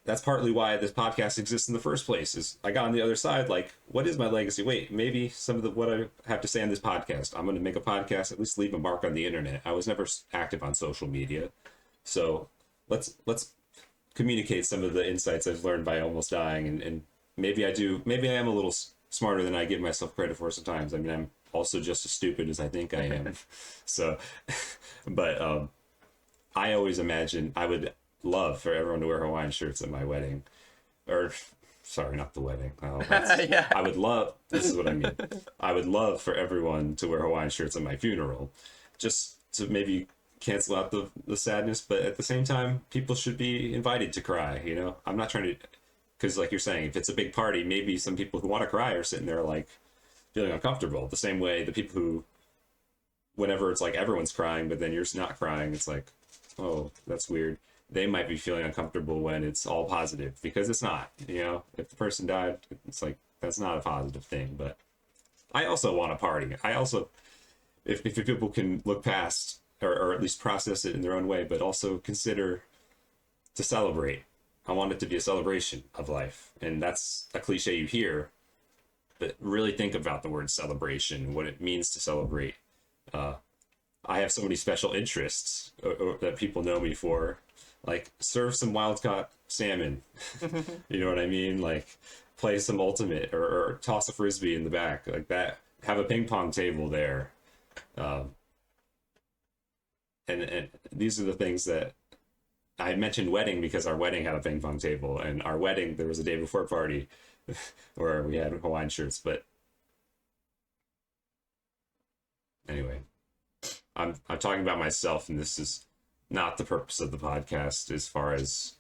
that's partly why this podcast exists in the first place. Is I got on the other side, like, what is my legacy? Wait, maybe some of the what I have to say on this podcast, I'm going to make a podcast, at least leave a mark on the internet. I was never active on social media, so let's communicate some of the insights I've learned by almost dying, and maybe I do. Maybe I am a little smarter than I give myself credit for sometimes. I mean, I'm also just as stupid as I think I am. So, but I always imagine I would love for everyone to wear Hawaiian shirts at my wedding, or sorry, not the wedding. Oh, that's Yeah. I would love. This is what I mean. I would love for everyone to wear Hawaiian shirts at my funeral, just to maybe cancel out the sadness. But at the same time, people should be invited to cry. I'm not trying to, because like you're saying, if it's a big party, maybe some people who want to cry are sitting there like feeling uncomfortable. The same way the people who, whenever it's like everyone's crying, but then you're not crying, it's like, oh, that's weird. They might be feeling uncomfortable when it's all positive because it's not. If the person died, it's like that's not a positive thing. But I also want a party. I also, if people can look past or at least process it in their own way, but also consider to celebrate. I want it to be a celebration of life, and that's a cliche you hear, but really think about the word celebration, what it means to celebrate. Uh, I have so many special interests that people know me for, like serve some wild caught salmon. You know what I mean? Like play some ultimate or toss a frisbee in the back like that. Have a ping pong table there. Um, and these are the things that I mentioned wedding because our wedding had a ping pong table, and our wedding there was a day before party where we had Hawaiian shirts. But anyway, I'm talking about myself, and this is not the purpose of the podcast as far as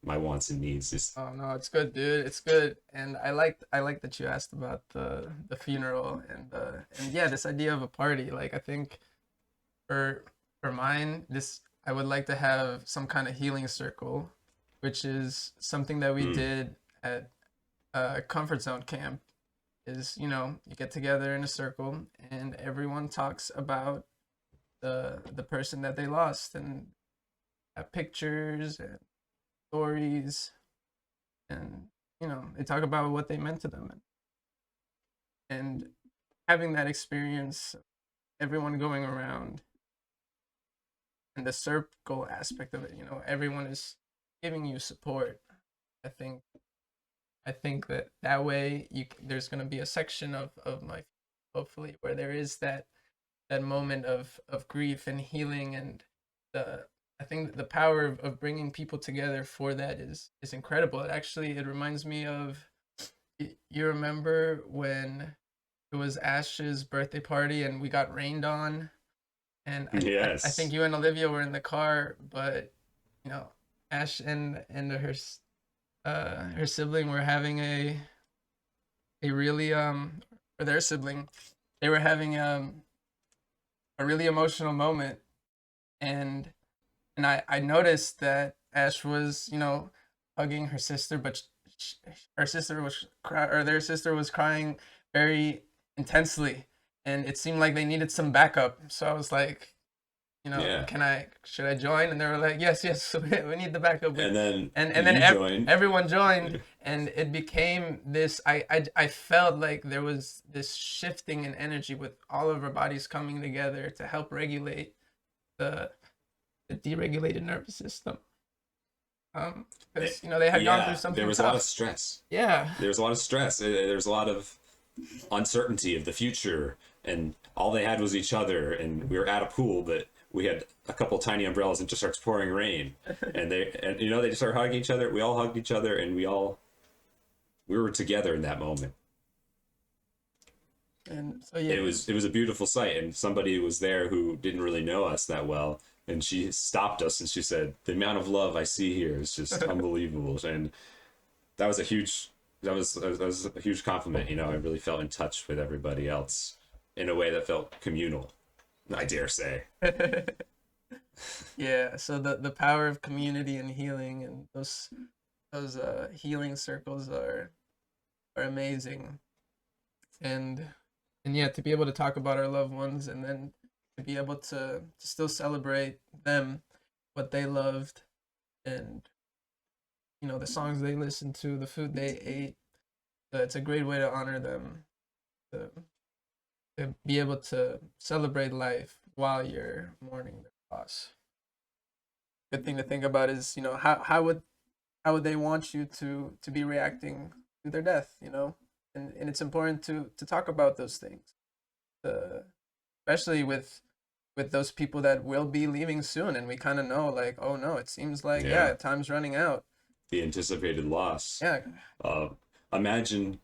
my wants and needs. Is Oh no, it's good, dude. It's good, and I like that you asked about the funeral, and yeah, this idea of a party. Like, I think for for mine, this I would like to have some kind of healing circle, which is something that we mm, did at comfort zone camp. Is, you get together in a circle and everyone talks about the person that they lost, and have pictures and stories, and they talk about what they meant to them, and having that experience, everyone going around, and the circle aspect of it, everyone is giving you support. I think I think that that way there's going to be a section of my, hopefully, where there is that moment of grief and healing, and the I think the power of bringing people together for that is incredible. It reminds me of, you remember when it was Ash's birthday party and we got rained on, and I think Yes. you and Olivia were in the car, but you know, Ash and her sibling were having a really or their sibling, they were having a really emotional moment, and I noticed that Ash was, hugging her sister, but her sister was or their sister was crying very intensely, and it seemed like they needed some backup. So I was like, Yeah. should I join? And they were like, yes, yes, we need the backup. And then And then you joined. everyone joined, and it became this. I felt like there was this shifting in energy with all of our bodies coming together to help regulate the the deregulated nervous system. Because they had gone through Yeah, there something was a lot of tough. stress. Yeah. There was a lot of stress. There's a lot of uncertainty of the future, and all they had was each other. And we were at a pool, but we had a couple tiny umbrellas, and it just starts pouring rain. And they just started hugging each other. We all hugged each other, and we were together in that moment. And so yeah, It was a beautiful sight, and somebody was there who didn't really know us that well, and she stopped us and she said, "The amount of love I see here is just unbelievable." And that was a huge that was a huge compliment. I really felt in touch with everybody else in a way that felt communal, I dare say. yeah. So the power of community and healing, and those healing circles are amazing. And yeah, to be able to talk about our loved ones, and then to be able to still celebrate them, what they loved, and the songs they listened to, the food they ate. It's a great way to honor them, to, to be able to celebrate life while you're mourning their loss. Good thing to think about is, how would they want you to be reacting to their death, and it's important to talk about those things, uh, especially with those people that will be leaving soon, and we kind of know, like, oh no, it seems like, Yeah, yeah, time's running out. the anticipated loss. Yeah. Uh, Imagine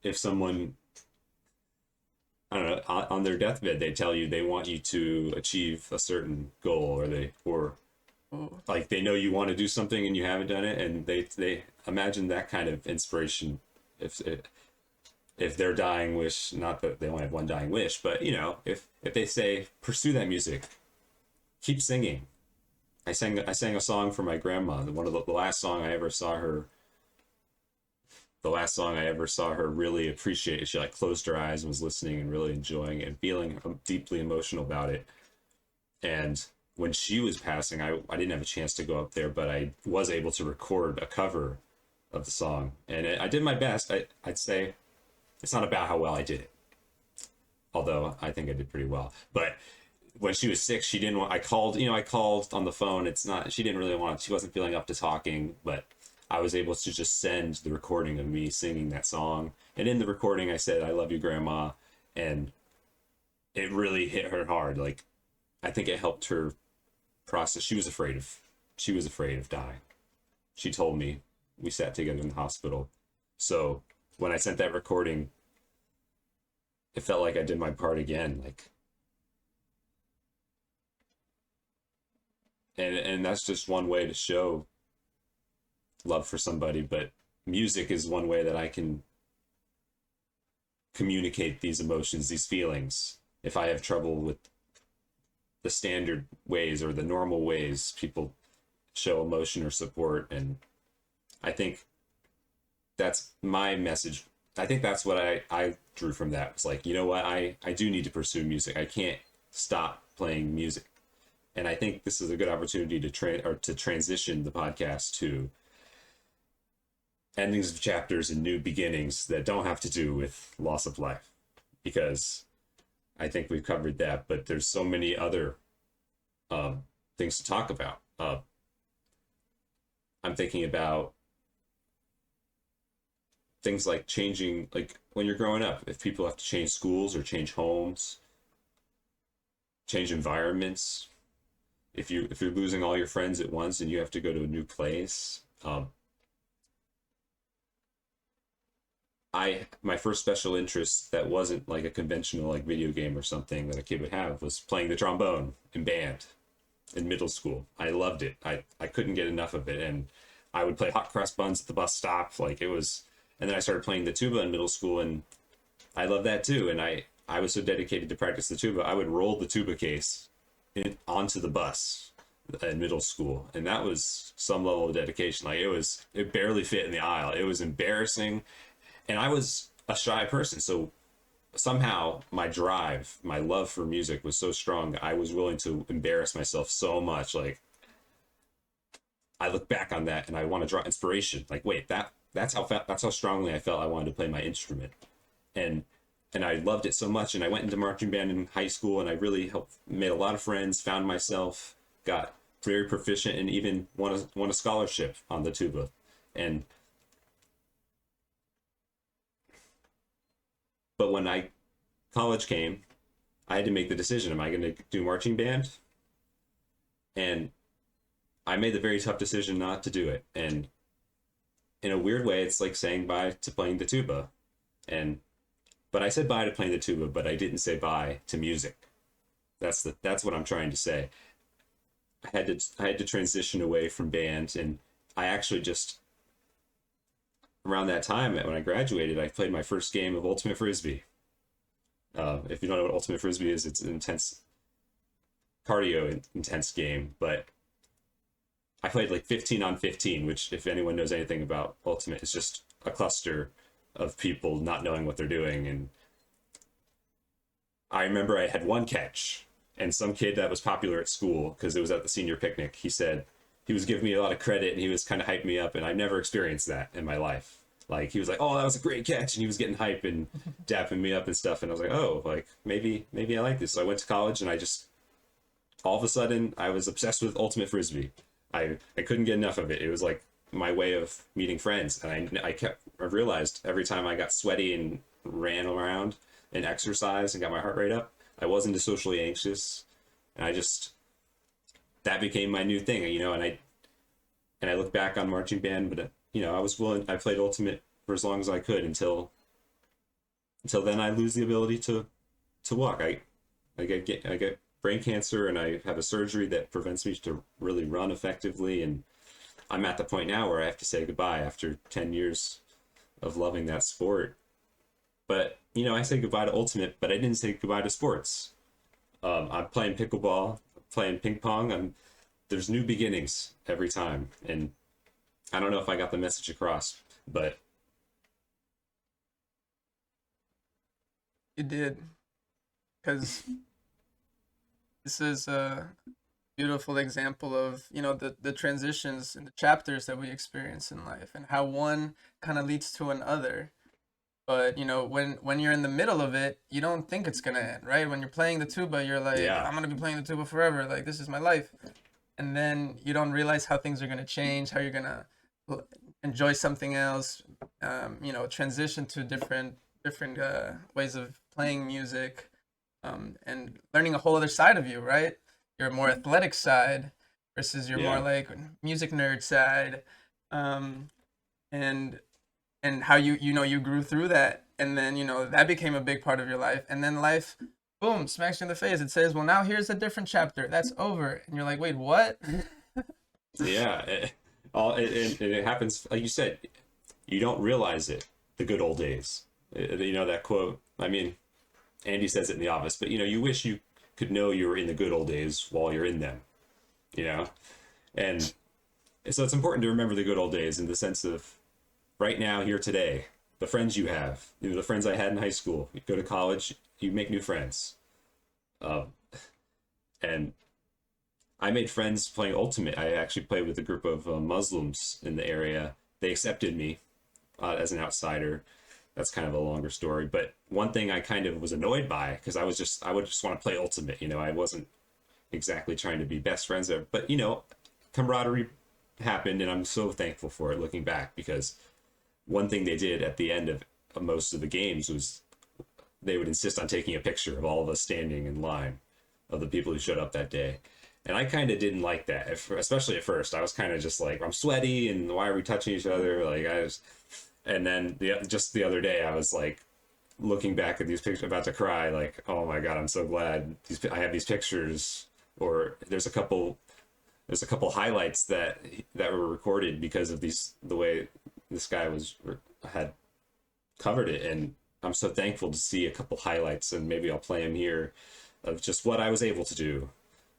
if someone, I don't know, on their deathbed, they tell you they want you to achieve a certain goal, or Ooh. like they know you want to do something and you haven't done it, and they imagine that kind of inspiration. If their dying wish, not that they only have one dying wish, but if they say pursue that music, keep singing. I sang a song for my grandma. One of the last song I ever saw her. The last song I ever saw her really appreciate. She like closed her eyes and was listening and really enjoying it and feeling deeply emotional about it. And when she was passing, I didn't have a chance to go up there, but I was able to record a cover of the song, and I did my best. I'd say it's not about how well I did it, although I think I did pretty well. But when she was sick, she didn't want. I called on the phone. It's not. She didn't really want. She wasn't feeling up to talking, but I was able to just send the recording of me singing that song. And in the recording, I said, "I love you, Grandma," and it really hit her hard. Like, I think it helped her process. She was afraid of dying. She told me. We sat together in the hospital. So when I sent that recording, it felt like I did my part again. Like, and that's just one way to show love for somebody. But music is one way that I can communicate these emotions, these feelings. If I have trouble with the standard ways or the normal ways people show emotion or support, and I think that's my message. I think that's what I drew from that. It's like, you know what, I do need to pursue music. I can't stop playing music. And I think this is a good opportunity to transition the podcast to endings of chapters and new beginnings that don't have to do with loss of life, because I think we've covered that, but there's so many other things to talk about. I'm thinking about things like changing, like when you're growing up, if people have to change schools or change homes, change environments, if you're losing all your friends at once and you have to go to a new place. I my first special interest that wasn't like a conventional like video game or something that a kid would have was playing the trombone in band in middle school. I loved it. I couldn't get enough of it, and I would play hot cross buns at the bus stop. Like it was, and then I started playing the tuba in middle school, and I loved that too. And I was so dedicated to practice the tuba, I would roll the tuba case onto the bus in middle school, and that was some level of dedication. Like it barely fit in the aisle. It was embarrassing, and I was a shy person, so somehow my drive, my love for music was so strong. I was willing to embarrass myself so much. Like I look back on that and I want to draw inspiration. Like, wait, that's how strongly I felt I wanted to play my instrument, and I loved it so much. And I went into marching band in high school, and I really helped, made a lot of friends, found myself, got very proficient, and even won a scholarship on the tuba. And but when I college came, I had to make the decision: am I going to do marching band? And I made the very tough decision not to do it. And in a weird way, it's like saying bye to playing the tuba. And but I said bye to playing the tuba, but I didn't say bye to music. That's what I'm trying to say. I had to transition away from band, and I actually just around that time when I graduated, I played my first game of Ultimate Frisbee. If you don't know what Ultimate Frisbee is, it's an intense cardio intense game, but I played like 15 on 15, which, if anyone knows anything about Ultimate, is just a cluster of people not knowing what they're doing. And I remember I had one catch, and some kid that was popular at school, because it was at the senior picnic, he said he was giving me a lot of credit and he was kind of hyping me up, and I never experienced that in my life. Like he was like, "Oh, that was a great catch," and he was getting hype and dapping me up and stuff. And I was like, "Oh, like maybe I like this." So I went to college, and I just all of a sudden I was obsessed with Ultimate Frisbee. I couldn't get enough of it. It was like my way of meeting friends, and I realized every time I got sweaty and ran around and exercised and got my heart rate up, I wasn't as socially anxious, and I just that became my new thing, you know. And I look back on marching band, but you know, I was willing. I played Ultimate for as long as I could until then I lose the ability to walk. I get brain cancer, and I have a surgery that prevents me to really run effectively, and I'm at the point now where I have to say goodbye after 10 years of loving that sport. But you know, I say goodbye to Ultimate, but I didn't say goodbye to sports. I'm playing pickleball, playing ping pong. There's new beginnings every time, and I don't know if I got the message across, but You did, because this is a beautiful example of, you know, the transitions and the chapters that we experience in life, and how one kind of leads to another. But you know, when you're in the middle of it, you don't think it's gonna end, right? When you're playing the tuba, you're like, yeah, I'm gonna be playing the tuba forever, like this is my life. And then you don't realize how things are gonna change, how you're gonna enjoy something else, you know, transition to different ways of playing music, and learning a whole other side of you, right? Your more athletic side versus your more yeah, like music nerd side, um, and how you know you grew through that, and then you know that became a big part of your life, and then life, boom, smacks you in the face. It says, well, now here's a different chapter that's over, and you're like, wait, what? yeah. It happens like you said. You don't realize it. The good old days. You know that quote. I mean, Andy says it in The Office, but you know, you wish you could know you were in the good old days while you're in them. You know, and so it's important to remember the good old days in the sense of right now, here today, the friends you have, you know, the friends I had in high school. You go to college, you make new friends. Um, and I made friends playing Ultimate. I actually played with a group of Muslims in the area. They accepted me as an outsider. That's kind of a longer story. But one thing I kind of was annoyed by, because I would just want to play Ultimate. You know, I wasn't exactly trying to be best friends there. But, you know, camaraderie happened, and I'm so thankful for it looking back, because one thing they did at the end of most of the games was they would insist on taking a picture of all of us standing in line of the people who showed up that day. And I kind of didn't like that, especially at first. I was kind of just like, I'm sweaty, and why are we touching each other? Like I just, and then just the other day, I was like looking back at these pictures, about to cry, like, oh my god, I'm so glad I have these pictures. Or there's a couple highlights that were recorded because of the way this guy had covered it, and I'm so thankful to see a couple highlights, and maybe I'll play them here of just what I was able to do.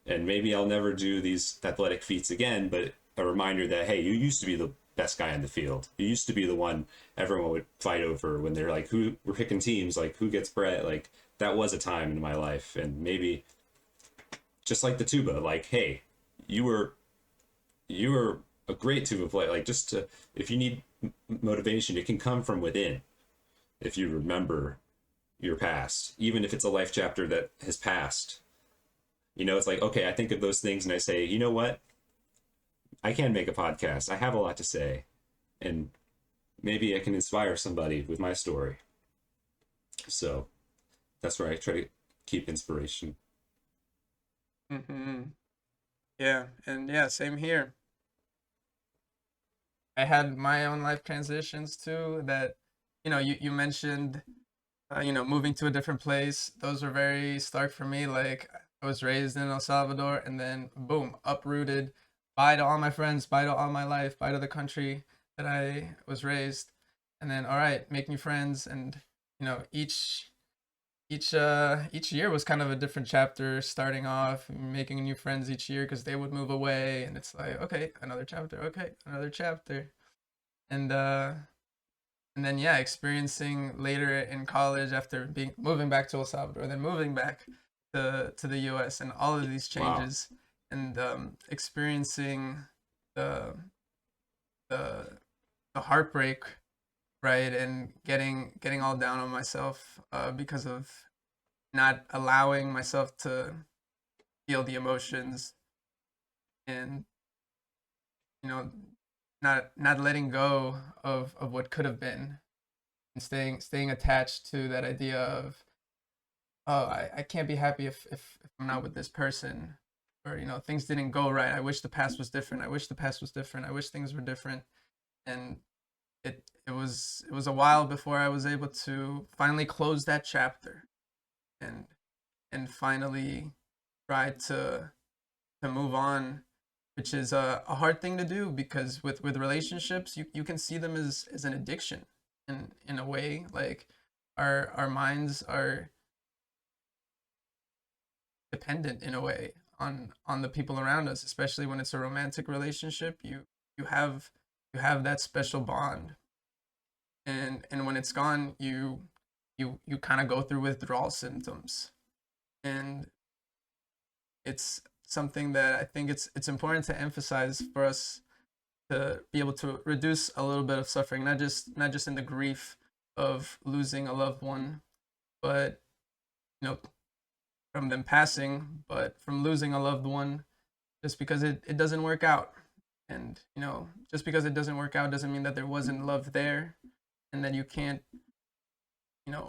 And maybe I'll never do these athletic feats again, but a reminder that, hey, you used to be the best guy in the field. You used to be the one everyone would fight over when they're like, who we're picking teams, like who gets Brett. Like that was a time in my life. And maybe just like the tuba, like, hey, you were you were a great tuba player. Like just to, if you need motivation, it can come from within. If you remember your past, even if it's a life chapter that has passed, it's like, okay, I think of those things and I say, you know what? I can make a podcast. I have a lot to say. And maybe I can inspire somebody with my story. So that's where I try to keep inspiration. Hmm. Yeah, and yeah, same here. I had my own life transitions too. That you mentioned, moving to a different place. Those were very stark for me. Like I was raised in El Salvador, and then boom, uprooted. Bye to all my friends. Bye to all my life. Bye to the country that I was raised. And then all right, make new friends, and each year was kind of a different chapter, starting off making new friends each year because they would move away, and it's like, okay, another chapter, okay, another chapter. And uh and then yeah, experiencing later in college after being moving back to El Salvador, then moving back to the US, and all of these Wow. changes, and experiencing the the the heartbreak, right, and getting all down on myself because of not allowing myself to feel the emotions, and you know not letting go of what could have been, and staying attached to that idea of, oh, I can't be happy if I'm not with this person, or things didn't go right. I wish the past was different. I wish the past was different. I wish things were different. And it was a while before I was able to finally close that chapter, and finally try to move on, which is a hard thing to do, because with relationships, you can see them as an addiction, in a way. Like our minds are dependent in a way on the people around us, especially when it's a romantic relationship. You have you have that special bond, and when it's gone, you kind of go through withdrawal symptoms. And it's something that I think it's important to emphasize for us to be able to reduce a little bit of suffering, not just in the grief of losing a loved one, but you know from them passing, but from losing a loved one, just because it doesn't work out. And just because it doesn't work out doesn't mean that there wasn't love there, and that you can't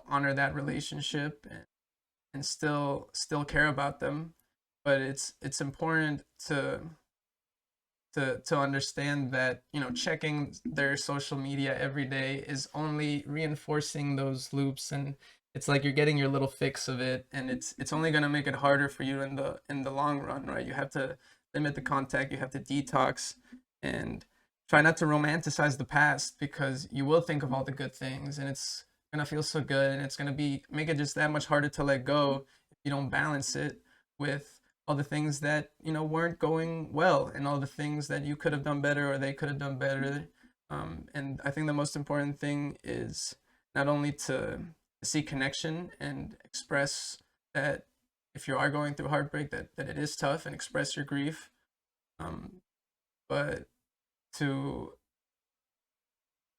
honor that relationship, and still care about them. But it's important to understand that checking their social media every day is only reinforcing those loops, and it's like you're getting your little fix of it, and it's only going to make it harder for you in the long run, right? You have to limit the contact, you have to detox, and try not to romanticize the past, because you will think of all the good things, and it's going to feel so good, and it's going to be make it just that much harder to let go if you don't balance it with all the things that weren't going well, and all the things that you could have done better, or they could have done better. And I think the most important thing is not only to see connection and express that if you are going through heartbreak, that it is tough, and express your grief, um, but to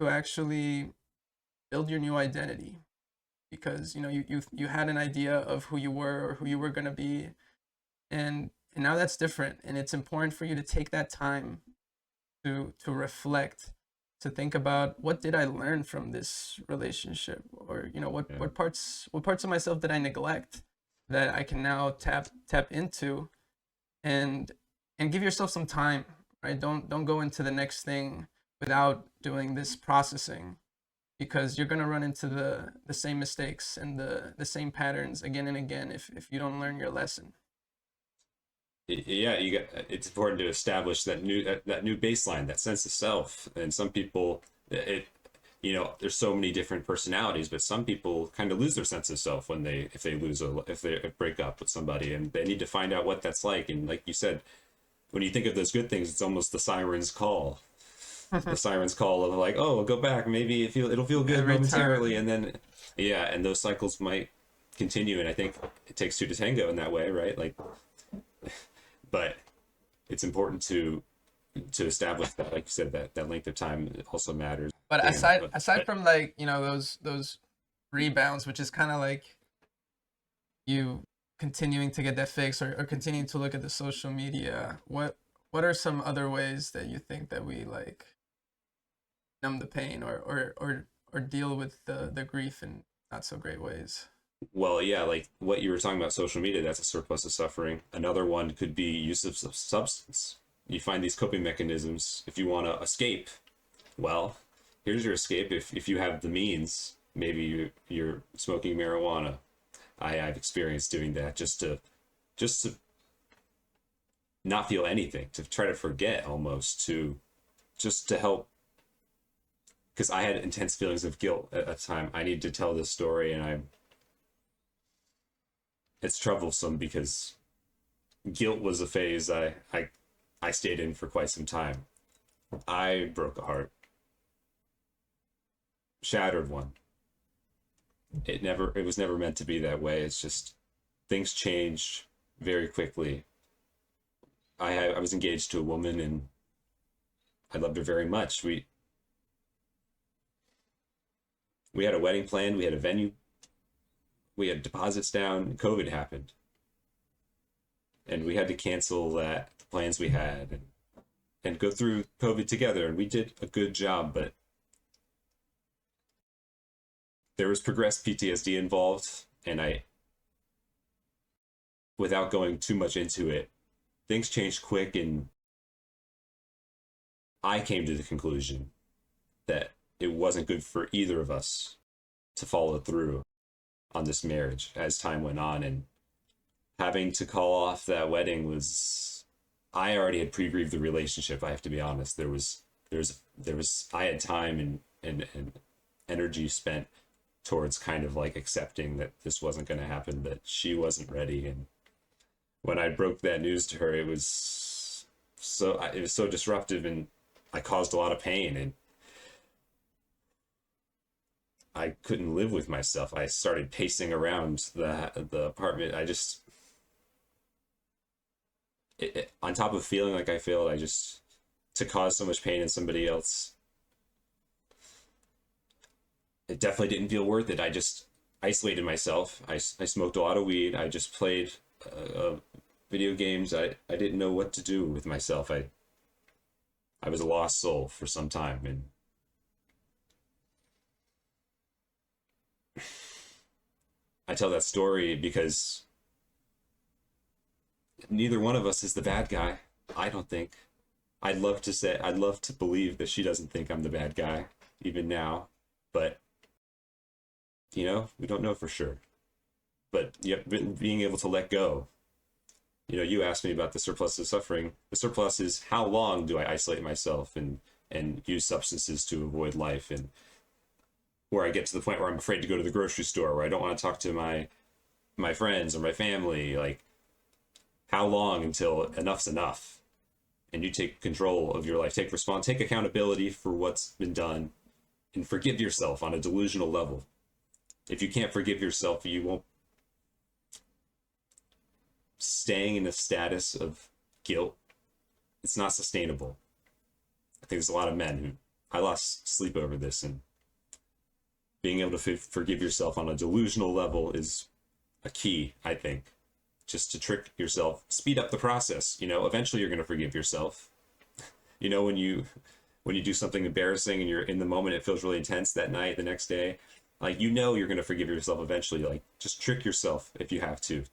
actually build your new identity, because you had an idea of who you were, or who you were going to be, and now that's different, and it's important for you to take that time to reflect, to think about what did I learn from this relationship, or Yeah. what parts of myself did I neglect that I can now tap into, and give yourself some time, right? Don't go into the next thing without doing this processing, because you're going to run into the same mistakes and the same patterns again and again if you don't learn your lesson. Yeah, it's important to establish that new baseline, that sense of self. And some people, it there's so many different personalities, but some people kind of lose their sense of self when they if they lose a if they break up with somebody, and they need to find out what that's like. And like you said, when you think of those good things, it's almost the siren's call. The siren's call of like, oh, go back, maybe it'll feel good Every momentarily, time. and then yeah, and those cycles might continue. And I think it takes two to tango in that way, right? Like, but it's important to establish that, like you said, that length of time also matters. But Damn, aside from, like, those rebounds, which is kind of like you continuing to get that fix, or continuing to look at the social media, what are some other ways that you think that we, like, numb the pain, or deal with the grief in not so great ways? well, yeah, like what you were talking about, social media, that's a surplus of suffering. Another one could be use of substance. You find these coping mechanisms. If you want to escape, well, here's your escape. If you have the means, maybe you're smoking marijuana. I've experienced doing that just to not feel anything, to try to forget, almost, to just to help, because I had intense feelings of guilt at a time. I need to tell this story, and it's troublesome because guilt was a phase I stayed in for quite some time. I broke a heart, shattered one. It was never meant to be that way. It's just things changed very quickly. I was engaged to a woman, and I loved her very much. We had a wedding planned, we had a venue, we had deposits down. COVID happened, and we had to cancel the plans we had, and go through COVID together. And we did a good job, but there was progressed PTSD involved, and without going too much into it, things changed quick, and I came to the conclusion that it wasn't good for either of us to follow through on this marriage as time went on. And having to call off that wedding was, I already had pre-grieved the relationship. I have to be honest. There was I had time and energy spent towards kind of like accepting that this wasn't going to happen, that she wasn't ready. And when I broke that news to her, it was so disruptive, and I caused a lot of pain, and I couldn't live with myself. I started pacing around the apartment. On top of feeling like I failed, to cause so much pain in somebody else, it definitely didn't feel worth it. I just isolated myself. I smoked a lot of weed. I just played video games. I didn't know what to do with myself. I was a lost soul for some time, and I tell that story because neither one of us is the bad guy. I don't think. I'd love to believe that she doesn't think I'm the bad guy, even now. But, we don't know for sure. But yep, being able to let go. You asked me about the surplus of suffering. The surplus is, how long do I isolate myself and use substances to avoid life, and where I get to the point where I'm afraid to go to the grocery store, where I don't want to talk to my friends or my family. Like, how long until enough's enough, and you take control of your life, take accountability for what's been done, and forgive yourself on a delusional level. If you can't forgive yourself, you won't. Staying in a status of guilt, it's not sustainable. I think there's a lot of men who, I lost sleep over this, and being able to forgive yourself on a delusional level is a key, I think, just to trick yourself, speed up the process. Eventually you're going to forgive yourself. When when you do something embarrassing and you're in the moment, it feels really intense that night, the next day. Like you know you're gonna forgive yourself eventually. Like just trick yourself if you have to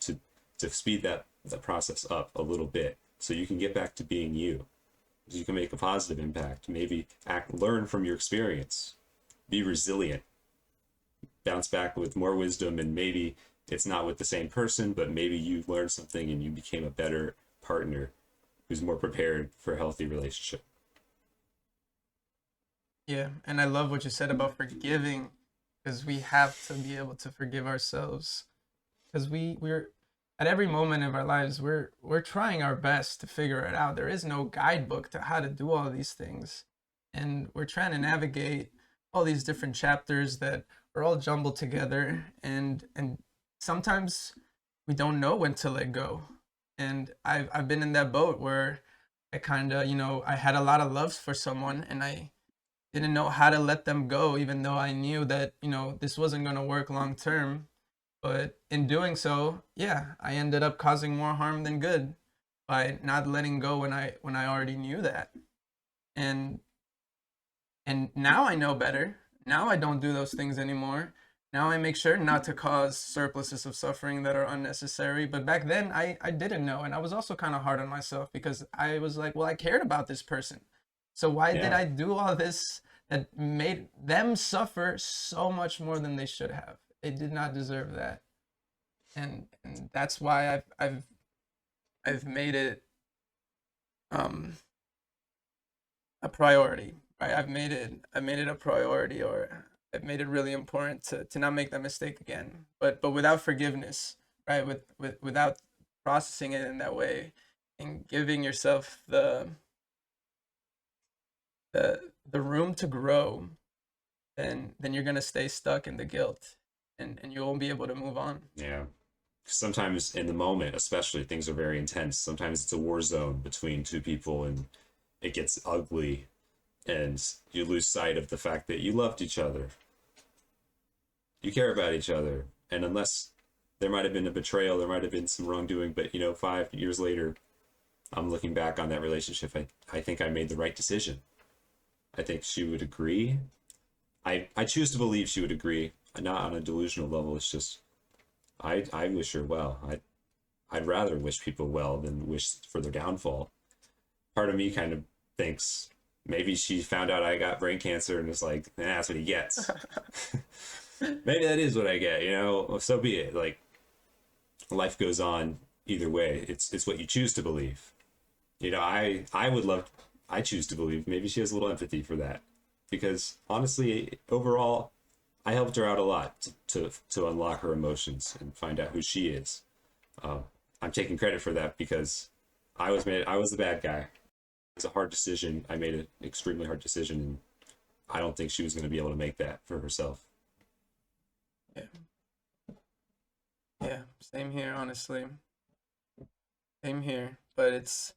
speed that process up a little bit so you can get back to being you. You can make a positive impact. Maybe learn from your experience. Be resilient. Bounce back with more wisdom, and maybe it's not with the same person, but maybe you learned something and you became a better partner who's more prepared for a healthy relationship. Yeah, and I love what you said about forgiving, because we have to be able to forgive ourselves, because we're at every moment of our lives we're trying our best to figure it out. There is no guidebook to how to do all these things, and we're trying to navigate all these different chapters that are all jumbled together, and sometimes we don't know when to let go. And I've been in that boat where I kind of, I had a lot of love for someone, and I didn't know how to let them go, even though I knew that, this wasn't going to work long term. But in doing so, yeah, I ended up causing more harm than good by not letting go when I already knew that. And and now I know better. Now I don't do those things anymore. Now I make sure not to cause surpluses of suffering that are unnecessary. But back then I didn't know. And I was also kind of hard on myself because I was like, well, I cared about this person. So why did Yeah. I do all this that made them suffer so much more than they should have? They did not deserve that. And that's why I've made it um a priority, right? I've made it a priority, or I've made it really important to not make that mistake again. But without forgiveness, right? Without processing it in that way and giving yourself the room to grow, then you're gonna stay stuck in the guilt, and you won't be able to move on. Yeah. Sometimes in the moment, especially, things are very intense. Sometimes it's a war zone between two people and it gets ugly and you lose sight of the fact that you loved each other. You care about each other. And unless there might have been a betrayal, there might have been some wrongdoing, but 5 years later, I'm looking back on that relationship. I think I made the right decision. I think she would agree. I choose to believe she would agree, not on a delusional level. It's just I wish her well. I'd rather wish people well than wish for their downfall. Part of me kind of thinks maybe she found out I got brain cancer and was like, nah, that's what he gets. Maybe that is what I get, so be it. Like life goes on either way. It's what you choose to believe. I would love I choose to believe maybe she has a little empathy for that. Because honestly, overall, I helped her out a lot to unlock her emotions and find out who she is. I'm taking credit for that because I was the bad guy. It's a hard decision. I made an extremely hard decision, and I don't think she was going to be able to make that for herself. Yeah, yeah, same here, honestly. Same here. But it's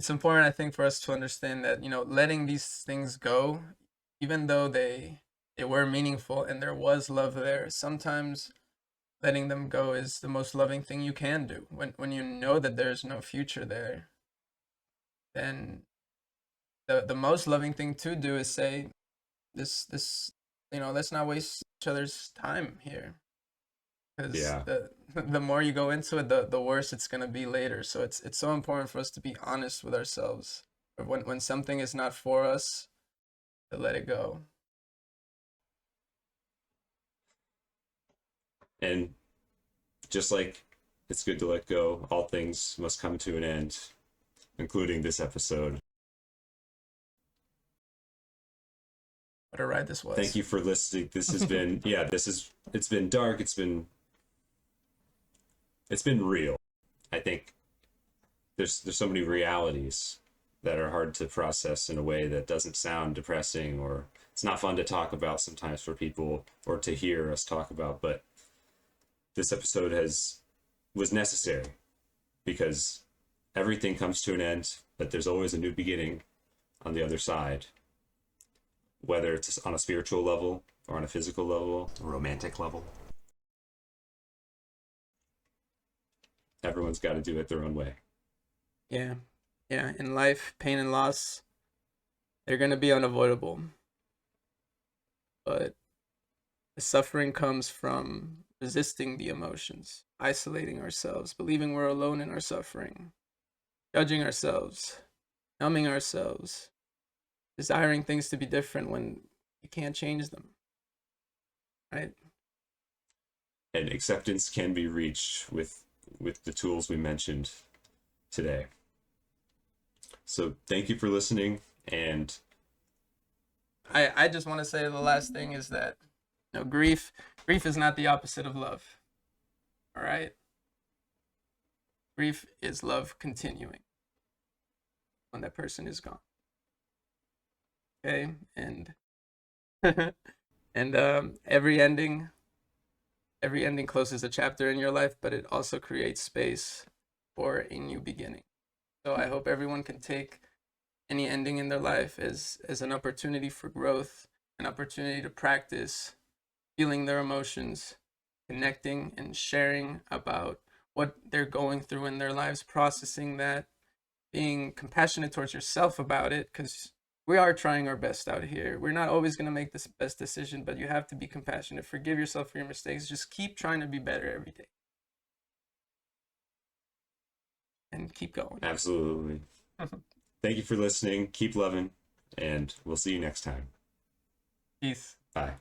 important, I think, for us to understand that, letting these things go, even though they were meaningful and there was love there, sometimes letting them go is the most loving thing you can do. When you know that there's no future there, then the most loving thing to do is say, this let's not waste each other's time here, because Yeah, the more you go into it, the worse it's gonna be later. So it's so important for us to be honest with ourselves. When something is not for us, to let it go. and just like it's good to let go, all things must come to an end, including this episode. What a ride this Thank was. you for listening. This has been yeah, it's been dark. It's been real. I think there's so many realities that are hard to process in a way that doesn't sound depressing, or it's not fun to talk about sometimes for people or to hear us talk about. But this episode has was necessary because everything comes to an end, but there's always a new beginning on the other side, whether it's on a spiritual level or on a physical level, a romantic level. Everyone's got to do it their own way. Yeah, yeah. In life, pain and loss They're going to be unavoidable, but the suffering comes from resisting the emotions, isolating ourselves, believing we're alone in our suffering, judging ourselves, numbing ourselves, desiring things to be different when you can't change them, right? And acceptance can be reached with the tools we mentioned today. So thank you for listening, and I just want to say the last thing is that grief is not the opposite of love. All right? Grief is love continuing when that person is gone. Okay? And and every ending closes a chapter in your life, but it also creates space for a new beginning. So I hope everyone can take any ending in their life as an opportunity for growth, an opportunity to practice feeling their emotions, connecting and sharing about what they're going through in their lives, processing that, being compassionate towards yourself about it, because we are trying our best out here. We're not always going to make the best decision, but you have to be compassionate. Forgive yourself for your mistakes. Just keep trying to be better every day and keep going. absolutely. Thank you for listening. Keep loving, and we'll see you next time. Peace. Bye.